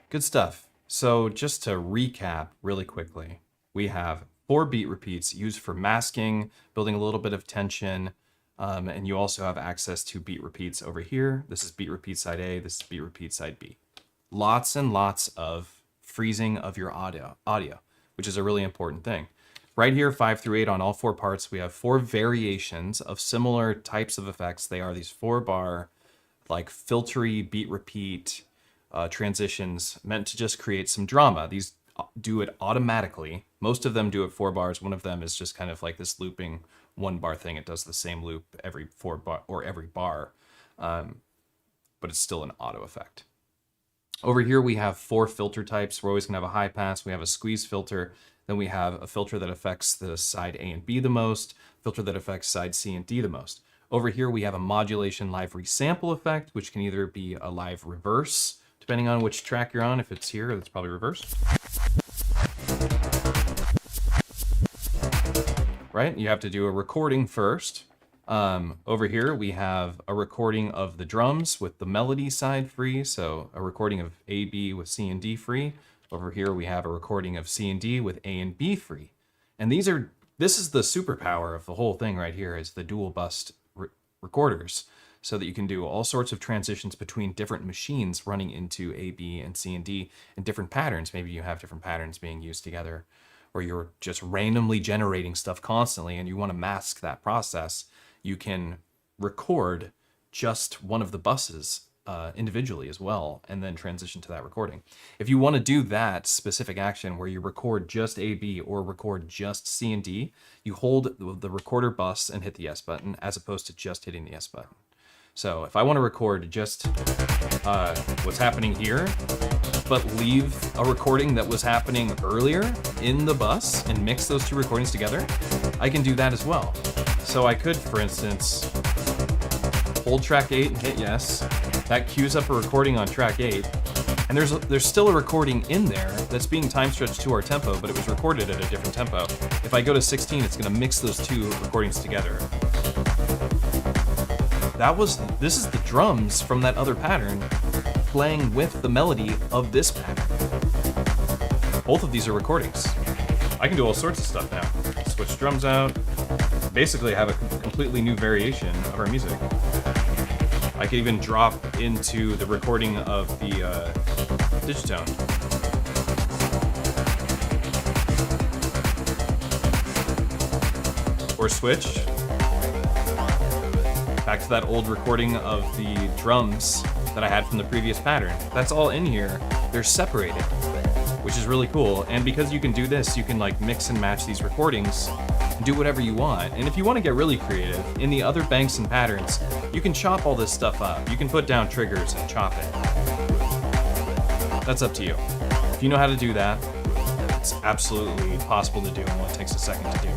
S1: Good stuff. So just to recap really quickly, We have 4 beat repeats used for masking, building a little bit of tension, and you also have access to beat repeats over here. This is beat repeat side A, this is beat repeat side B. Lots and lots of freezing of your audio, which is a really important thing. Right here, 5 through 8 on all 4 parts, we have 4 variations of similar types of effects. They are these 4-bar, like filtery beat repeat transitions meant to just create some drama. These do it automatically. Most of them do it 4 bars. One of them is just kind of like this looping 1-bar thing. It does the same loop every 4 bar or every bar, but it's still an auto effect. Over here, we have 4 filter types. We're always gonna have a high pass. We have a squeeze filter. Then we have a filter that affects the side A and B the most, filter that affects side C and D the most. Over here, we have a modulation live resample effect, which can either be a live reverse, depending on which track you're on. If it's here, that's probably reverse. Right? You have to do a recording first. Over here, we have a recording of the drums with the melody side free. So a recording of A, B with C and D free. Over here, we have a recording of C and D with A and B free. And this is the superpower of the whole thing right here, is the dual bus recorders, so that you can do all sorts of transitions between different machines running into A, B, and C and D in different patterns. Maybe you have different patterns being used together, or you're just randomly generating stuff constantly and you want to mask that process. You can record just one of the buses individually as well, and then transition to that recording. If you want to do that specific action where you record just A, B, or record just C and D, you hold the recorder bus and hit the S button, as opposed to just hitting the S button. So if I want to record just what's happening here, but leave a recording that was happening earlier in the bus and mix those 2 recordings together, I can do that as well. So I could, for instance, hold track 8 and hit yes. That queues up a recording on track 8. And there's still a recording in there that's being time stretched to our tempo, but it was recorded at a different tempo. If I go to 16, it's gonna mix those 2 recordings together. This is the drums from that other pattern playing with the melody of this pattern. Both of these are recordings. I can do all sorts of stuff now. Switch drums out. Basically have a completely new variation of our music. I could even drop into the recording of the digitone. Or switch back to that old recording of the drums that I had from the previous pattern. That's all in here. They're separated, which is really cool. And because you can do this, you can like mix and match these recordings and do whatever you want. And if you want to get really creative, in the other banks and patterns, you can chop all this stuff up. You can put down triggers and chop it. That's up to you. If you know how to do that, it's absolutely possible to do and only takes a second to do.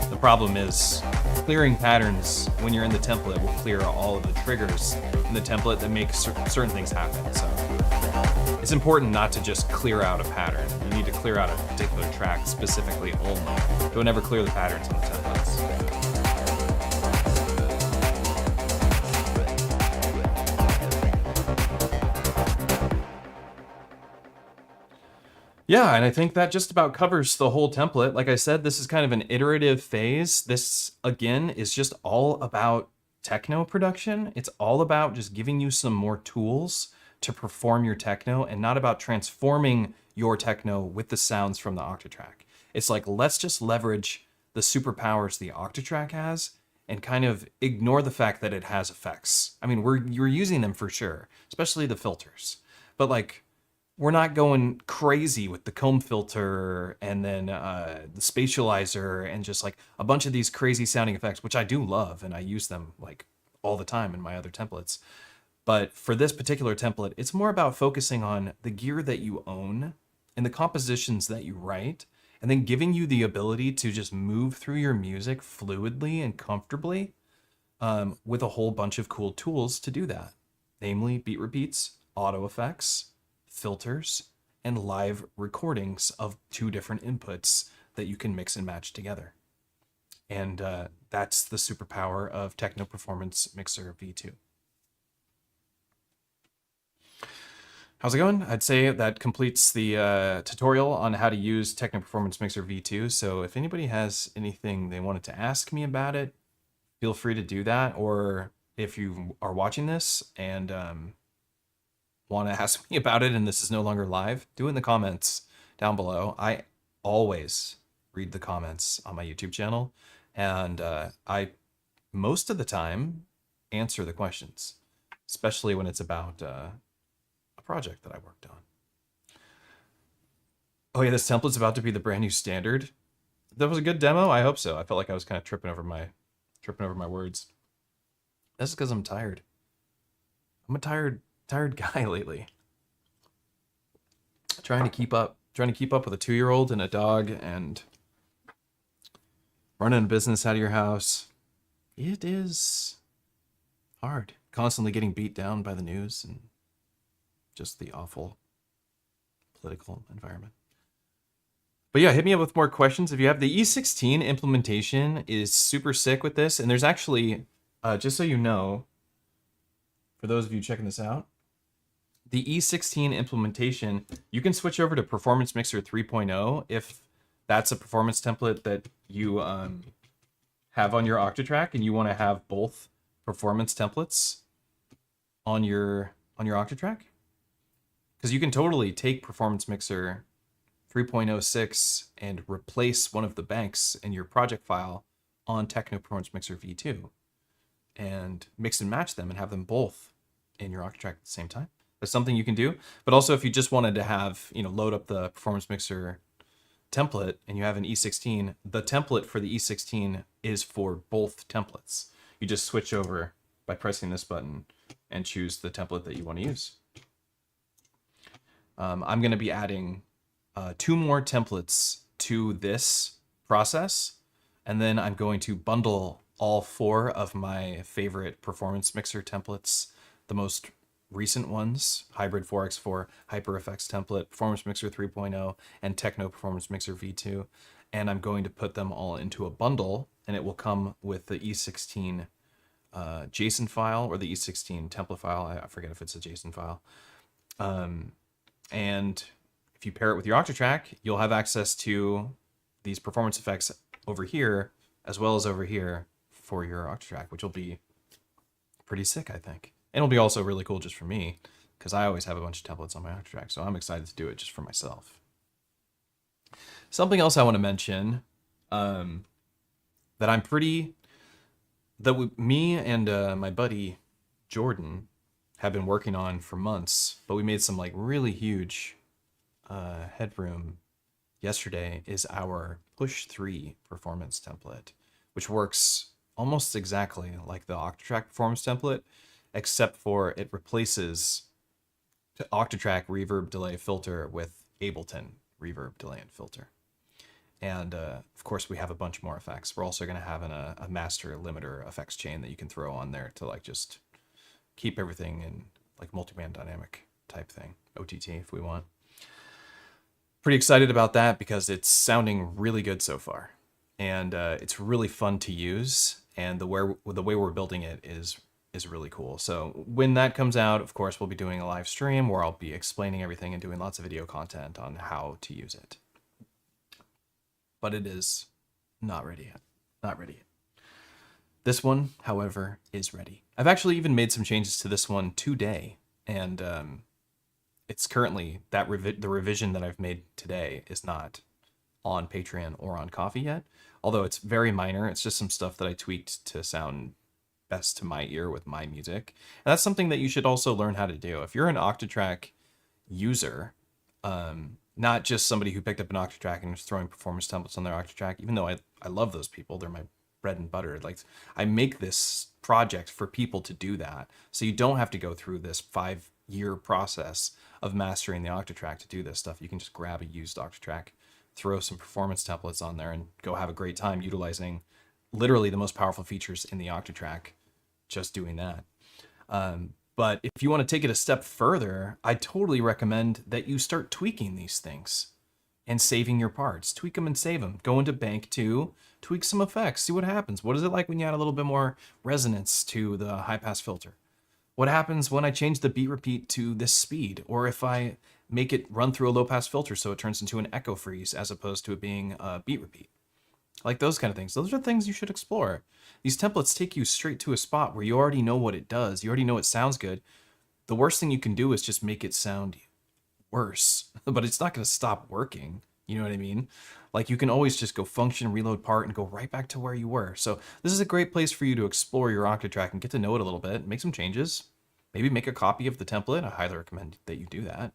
S1: The problem is clearing patterns when you're in the template will clear all of the triggers in the template that make certain things happen. So it's important not to just clear out a pattern. You need to clear out a particular track specifically only. Don't ever clear the patterns in the templates. Yeah, and I think that just about covers the whole template. Like I said, this is kind of an iterative phase. This, again, is just all about techno production. It's all about just giving you some more tools to perform your techno, and not about transforming your techno with the sounds from the Octatrack. It's like, let's just leverage the superpowers the Octatrack has and kind of ignore the fact that it has effects. I mean, you're using them for sure, especially the filters. But like, we're not going crazy with the comb filter and then the spatializer and just like a bunch of these crazy sounding effects, which I do love and I use them like all the time in my other templates. But for this particular template, it's more about focusing on the gear that you own and the compositions that you write, and then giving you the ability to just move through your music fluidly and comfortably with a whole bunch of cool tools to do that. Namely, beat repeats, auto effects, filters, and live recordings of 2 different inputs that you can mix and match together. And that's the superpower of Techno Performance Mixer V2. How's it going? I'd say that completes the tutorial on how to use Techno Performance Mixer V2. So if anybody has anything they wanted to ask me about it, feel free to do that. Or if you are watching this and want to ask me about it and this is no longer live, do it in the comments down below. I always read the comments on my YouTube channel, and I, most of the time, answer the questions, especially when it's about a project that I worked on. Oh yeah, this template's about to be the brand new standard. That was a good demo. I hope so. I felt like I was kind of tripping over my words. That's because I'm tired. I'm a tired guy lately. Trying to keep up with a 2-year-old and a dog and running a business out of your house. It is hard. Constantly getting beat down by the news and just the awful political environment. But yeah, hit me up with more questions if you have. The E16 implementation is super sick with this, and there's actually, just so you know, for those of you checking this out, the E16 implementation, you can switch over to Performance Mixer 3.0 if that's a performance template that you have on your Octatrack and you want to have both performance templates on your Octatrack. Because you can totally take Performance Mixer 3.06 and replace one of the banks in your project file on Techno Performance Mixer V2 and mix and match them and have them both in your Octatrack at the same time. That's something you can do. But also if you just wanted to have, load up the Performance Mixer template and you have an E16, the template for the E16 is for both templates. You just switch over by pressing this button and choose the template that you want to use. I'm going to be adding 2 more templates to this process, and then I'm going to bundle all 4 of my favorite Performance Mixer templates, the most recent ones, Hybrid 4x4, HyperFX template, Performance Mixer 3.0, and Techno Performance Mixer V2, and I'm going to put them all into a bundle, and it will come with the E16 JSON file or the E16 template file. I forget if it's a JSON file. And if you pair it with your Octatrack, you'll have access to these performance effects over here, as well as over here for your Octatrack, which will be pretty sick, I think. And it'll be also really cool just for me, because I always have a bunch of templates on my Octatrack, so I'm excited to do it just for myself. Something else I want to mention, me and my buddy Jordan have been working on for months, but we made some like really huge headroom yesterday, is our push 3 performance template, which works almost exactly like the Octatrack performance template, except for it replaces the Octatrack reverb delay filter with Ableton reverb delay and filter. And of course we have a bunch more effects. We're also going to have a master limiter effects chain that you can throw on there to like just keep everything in like multiband dynamic type thing, OTT if we want. Pretty excited about that because it's sounding really good so far, and it's really fun to use, and the way we're building it is really cool. So when that comes out, of course, we'll be doing a live stream where I'll be explaining everything and doing lots of video content on how to use it. But it is not ready yet. Not ready yet. This one, however, is ready. I've actually even made some changes to this one today, and it's currently the revision that I've made today is not on Patreon or on Ko-fi yet, although it's very minor. It's just some stuff that I tweaked to sound best to my ear with my music. And that's something that you should also learn how to do. If you're an Octatrack user, not just somebody who picked up an Octatrack and is throwing performance templates on their Octatrack, even though I love those people, they're my bread and butter. Like, I make this project for people to do that, so you don't have to go through this 5-year process of mastering the Octatrack to do this stuff. You can just grab a used Octatrack, throw some performance templates on there, and go have a great time utilizing literally the most powerful features in the Octatrack, just doing that. But if you want to take it a step further, I totally recommend that you start tweaking these things and saving your parts. Tweak them and save them. Go into Bank 2, tweak some effects, see what happens. What is it like when you add a little bit more resonance to the high pass filter? What happens when I change the beat repeat to this speed? Or if I make it run through a low pass filter so it turns into an echo freeze as opposed to it being a beat repeat? Like those kind of things. Those are things you should explore. These templates take you straight to a spot where you already know what it does. You already know it sounds good. The worst thing you can do is just make it sound worse, but it's not going to stop working. You know what I mean? Like you can always just go function, reload part, and go right back to where you were. So this is a great place for you to explore your Octatrack and get to know it a little bit, make some changes, maybe make a copy of the template. I highly recommend that you do that.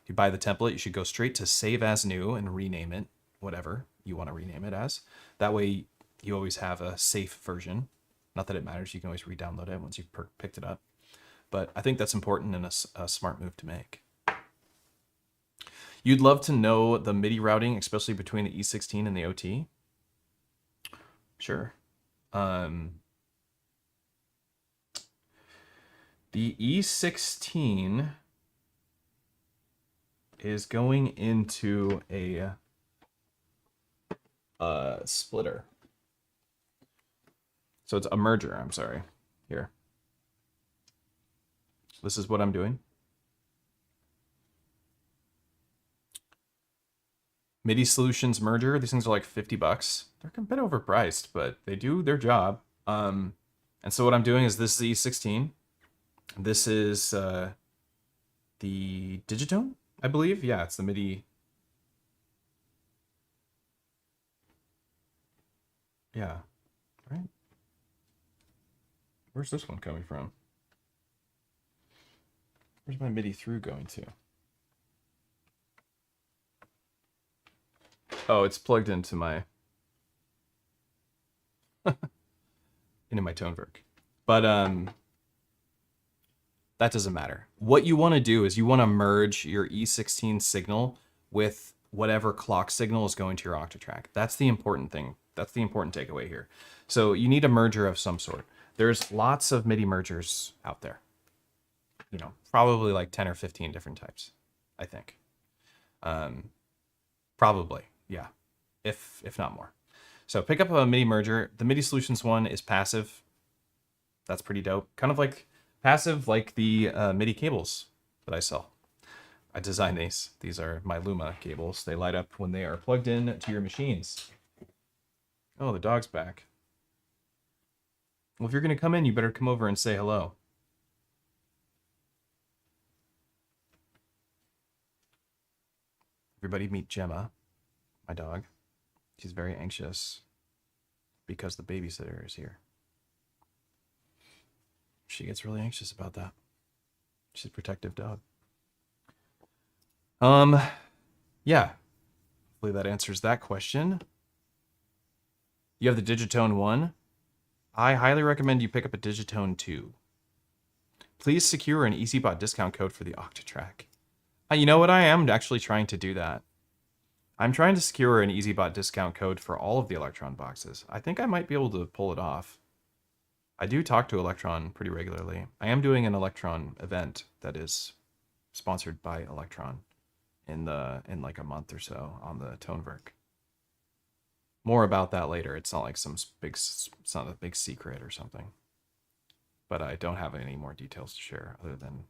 S1: If you buy the template, you should go straight to save as new and rename it, whatever you want to rename it as. That way you always have a safe version. Not that it matters, you can always re-download it once you've picked it up. But I think that's important and a smart move to make. You'd love to know the MIDI routing, especially between the E16 and the OT? Sure. The E16 is going into a splitter. So it's a merger, I'm sorry. Here. This is what I'm doing. MIDI Solutions merger. These things are like 50 bucks. They're a bit overpriced, but they do their job. And so what I'm doing is this is the E16. This is the Digitone, I believe. Yeah, it's the MIDI. Yeah, right? Where's this one coming from? Where's my MIDI through going to? Oh, it's plugged into my into my Toneverk. But that doesn't matter. What you want to do is you want to merge your E16 signal with whatever clock signal is going to your Octatrack. That's the important thing. That's the important takeaway here. So you need a merger of some sort. There's lots of MIDI mergers out there. You know, probably like 10 or 15 different types, I think. Probably, yeah, if not more. So pick up a MIDI merger. The MIDI Solutions one is passive. That's pretty dope. Kind of like passive, like the MIDI cables that I sell. I designed these. These are my Luma cables. They light up when they are plugged in to your machines. Oh, the dog's back. Well, if you're going to come in, you better come over and say hello. Everybody meet Gemma, my dog. She's very anxious because the babysitter is here. She gets really anxious about that. She's a protective dog. Yeah. Hopefully that answers that question. You have the Digitone 1. I highly recommend you pick up a Digitone 2. Please secure an EZBOT discount code for the Octatrack. You know what? I am actually trying to do that. I'm trying to secure an EZBOT discount code for all of the Elektron boxes. I think I might be able to pull it off. I do talk to Elektron pretty regularly. I am doing an Elektron event that is sponsored by Elektron in like a month or so on the Toneverk. More about that later. It's not like it's not a big secret or something. But I don't have any more details to share other than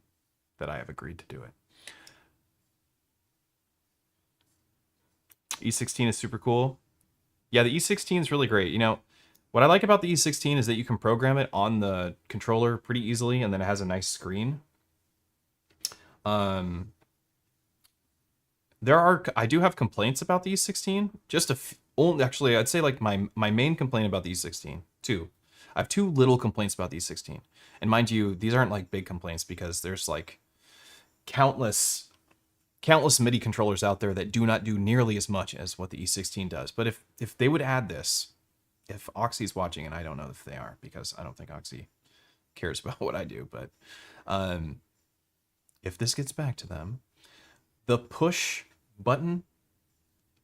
S1: that I have agreed to do it. E16 is super cool. Yeah, the E16 is really great. You know, what I like about the E16 is that you can program it on the controller pretty easily, and then it has a nice screen. I do have complaints about the E16. Actually, I'd say like my main complaint about the E16, two. I have two little complaints about the E16. And mind you, these aren't like big complaints because there's like countless MIDI controllers out there that do not do nearly as much as what the E16 does. But if they would add this, if Oxy's watching, and I don't know if they are because I don't think Oxy cares about what I do, but if this gets back to them, the push button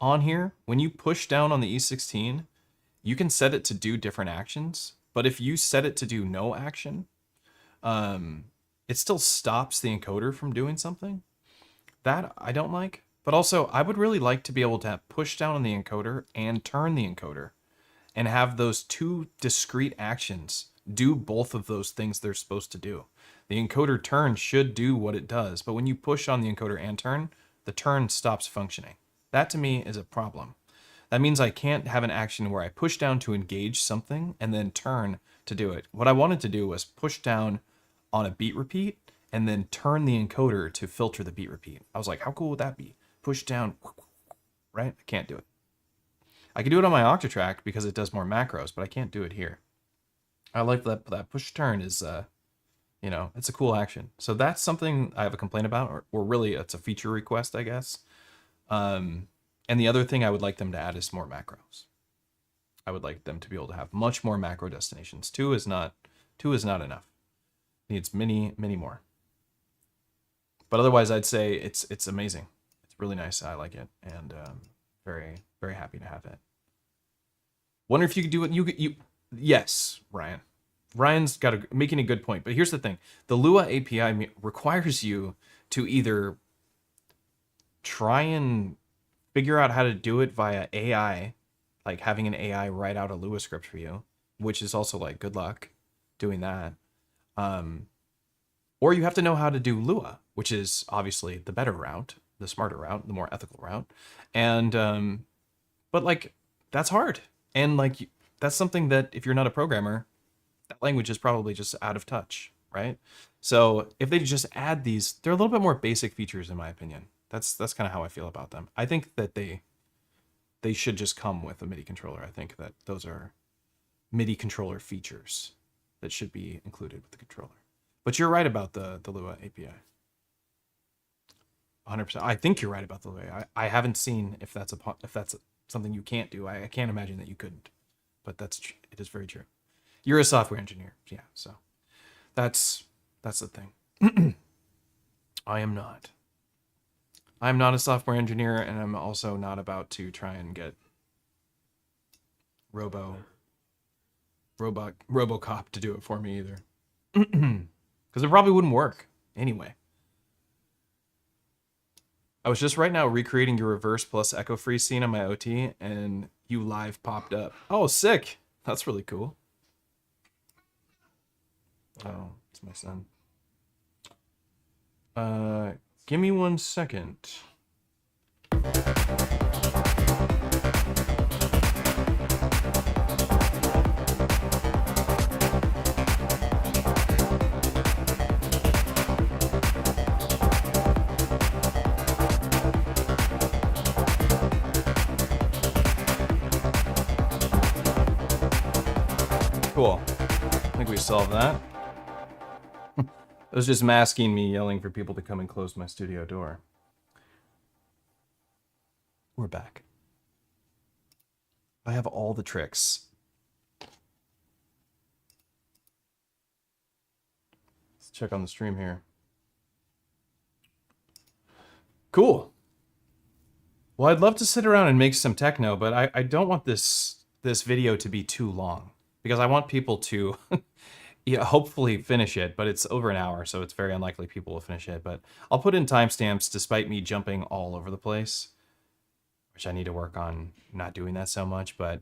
S1: on here, when you push down on the E16, you can set it to do different actions. But if you set it to do no action, it still stops the encoder from doing something. That I don't like. But also, I would really like to be able to push down on the encoder and turn the encoder and have those two discrete actions do both of those things they're supposed to do. The encoder turn should do what it does, but when you push on the encoder and turn, the turn stops functioning. That to me is a problem. That means I can't have an action where I push down to engage something and then turn to do it. What I wanted to do was push down on a beat repeat and then turn the encoder to filter the beat repeat. I was like, how cool would that be? Push down, right? I can't do it. I can do it on my Octatrack because it does more macros, but I can't do it here. I like that push turn is, you know, it's a cool action. So that's something I have a complaint about, or really it's a feature request, I guess. And the other thing I would like them to add is more macros. I would like them to be able to have much more macro destinations. Two is not enough. It needs many, many more. But otherwise, I'd say it's amazing. It's really nice. I like it, and very, very happy to have it. Wonder if you could do it. Yes, Ryan. Ryan's making a good point. But here's the thing: the Lua API requires you to either try and figure out how to do it via AI, like having an AI write out a Lua script for you, which is also like good luck doing that. Or you have to know how to do Lua, which is obviously the better route, the smarter route, the more ethical route. And but like that's hard. And like that's something that if you're not a programmer, that language is probably just out of touch, right? So if they just add these, they're a little bit more basic features in my opinion. That's kind of how I feel about them. I think that they should just come with a MIDI controller. I think that those are MIDI controller features that should be included with the controller. But you're right about the Lua API. 100%. I think you're right about the Lua. I haven't seen if that's something you can't do. I can't imagine that you couldn't. But it is very true. You're a software engineer, yeah. So that's the thing. I am not. I'm not a software engineer, and I'm also not about to try and get RoboCop to do it for me either. Because it probably wouldn't work anyway. I was just right now recreating your reverse plus echo freeze scene on my OT, and you live popped up. Oh, sick! That's really cool. Oh, it's my son. Give me 1 second. Cool. I think we solved that. It was just masking me yelling for people to come and close my studio door. We're back. I have all the tricks. Let's check on the stream here. Cool. Well, I'd love to sit around and make some techno, but I don't want this video to be too long because I want people to yeah, hopefully finish it, but it's over an hour, so it's very unlikely people will finish it. But I'll put in timestamps despite me jumping all over the place, which I need to work on not doing that so much. But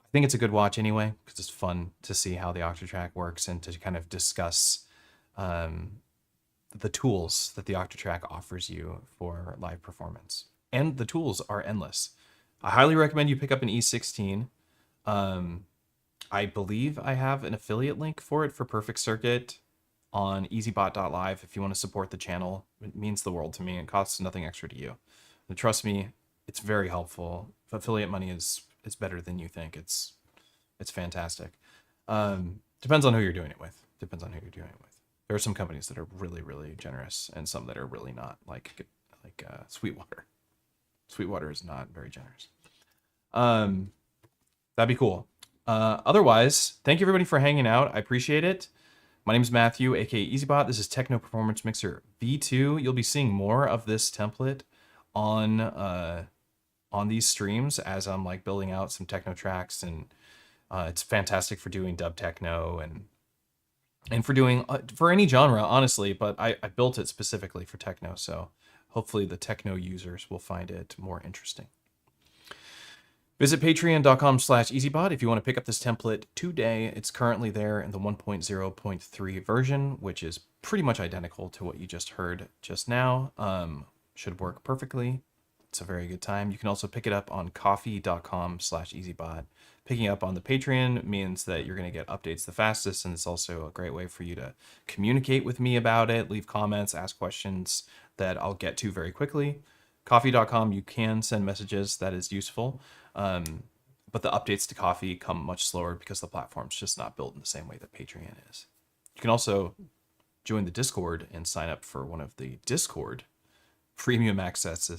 S1: I think it's a good watch anyway, because it's fun to see how the Octatrack works and to kind of discuss the tools that the Octatrack offers you for live performance. And the tools are endless. I highly recommend you pick up an E16. I believe I have an affiliate link for it for Perfect Circuit on EZBOT.live if you want to support the channel. It means the world to me. It costs nothing extra to you. And trust me, it's very helpful. Affiliate money is better than you think. It's fantastic. Depends on who you're doing it with. There are some companies that are really, really generous and some that are really not, like Sweetwater. Sweetwater is not very generous. That'd be cool. Otherwise, thank you everybody for hanging out. I appreciate it. My name is Matthew, aka EZBOT. This is Techno Performance Mixer V2. You'll be seeing more of this template on these streams as I'm like building out some techno tracks, and it's fantastic for doing dub techno and for doing for any genre, honestly. But I built it specifically for techno, so hopefully the techno users will find it more interesting. Visit patreon.com/EZBOT if you want to pick up this template today. It's currently there in the 1.0.3 version, which is pretty much identical to what you just heard just now. Should work perfectly. It's a very good time. You can also pick it up on coffee.com/EZBOT. Picking up on the Patreon means that you're going to get updates the fastest, and it's also a great way for you to communicate with me about it, leave comments, ask questions that I'll get to very quickly. Coffee.com, you can send messages. That is useful. But the updates to Coffee come much slower because the platform's just not built in the same way that Patreon is. You can also join the Discord and sign up for one of the Discord premium access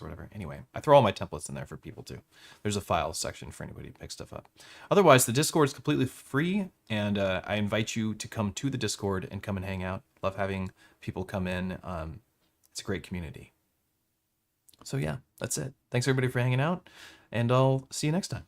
S1: or whatever. Anyway, I throw all my templates in there for people too. There's a files section for anybody to pick stuff up. Otherwise, the Discord is completely free, and I invite you to come to the Discord and come and hang out. Love having people come in. It's a great community. So yeah, that's it. Thanks everybody for hanging out, and I'll see you next time.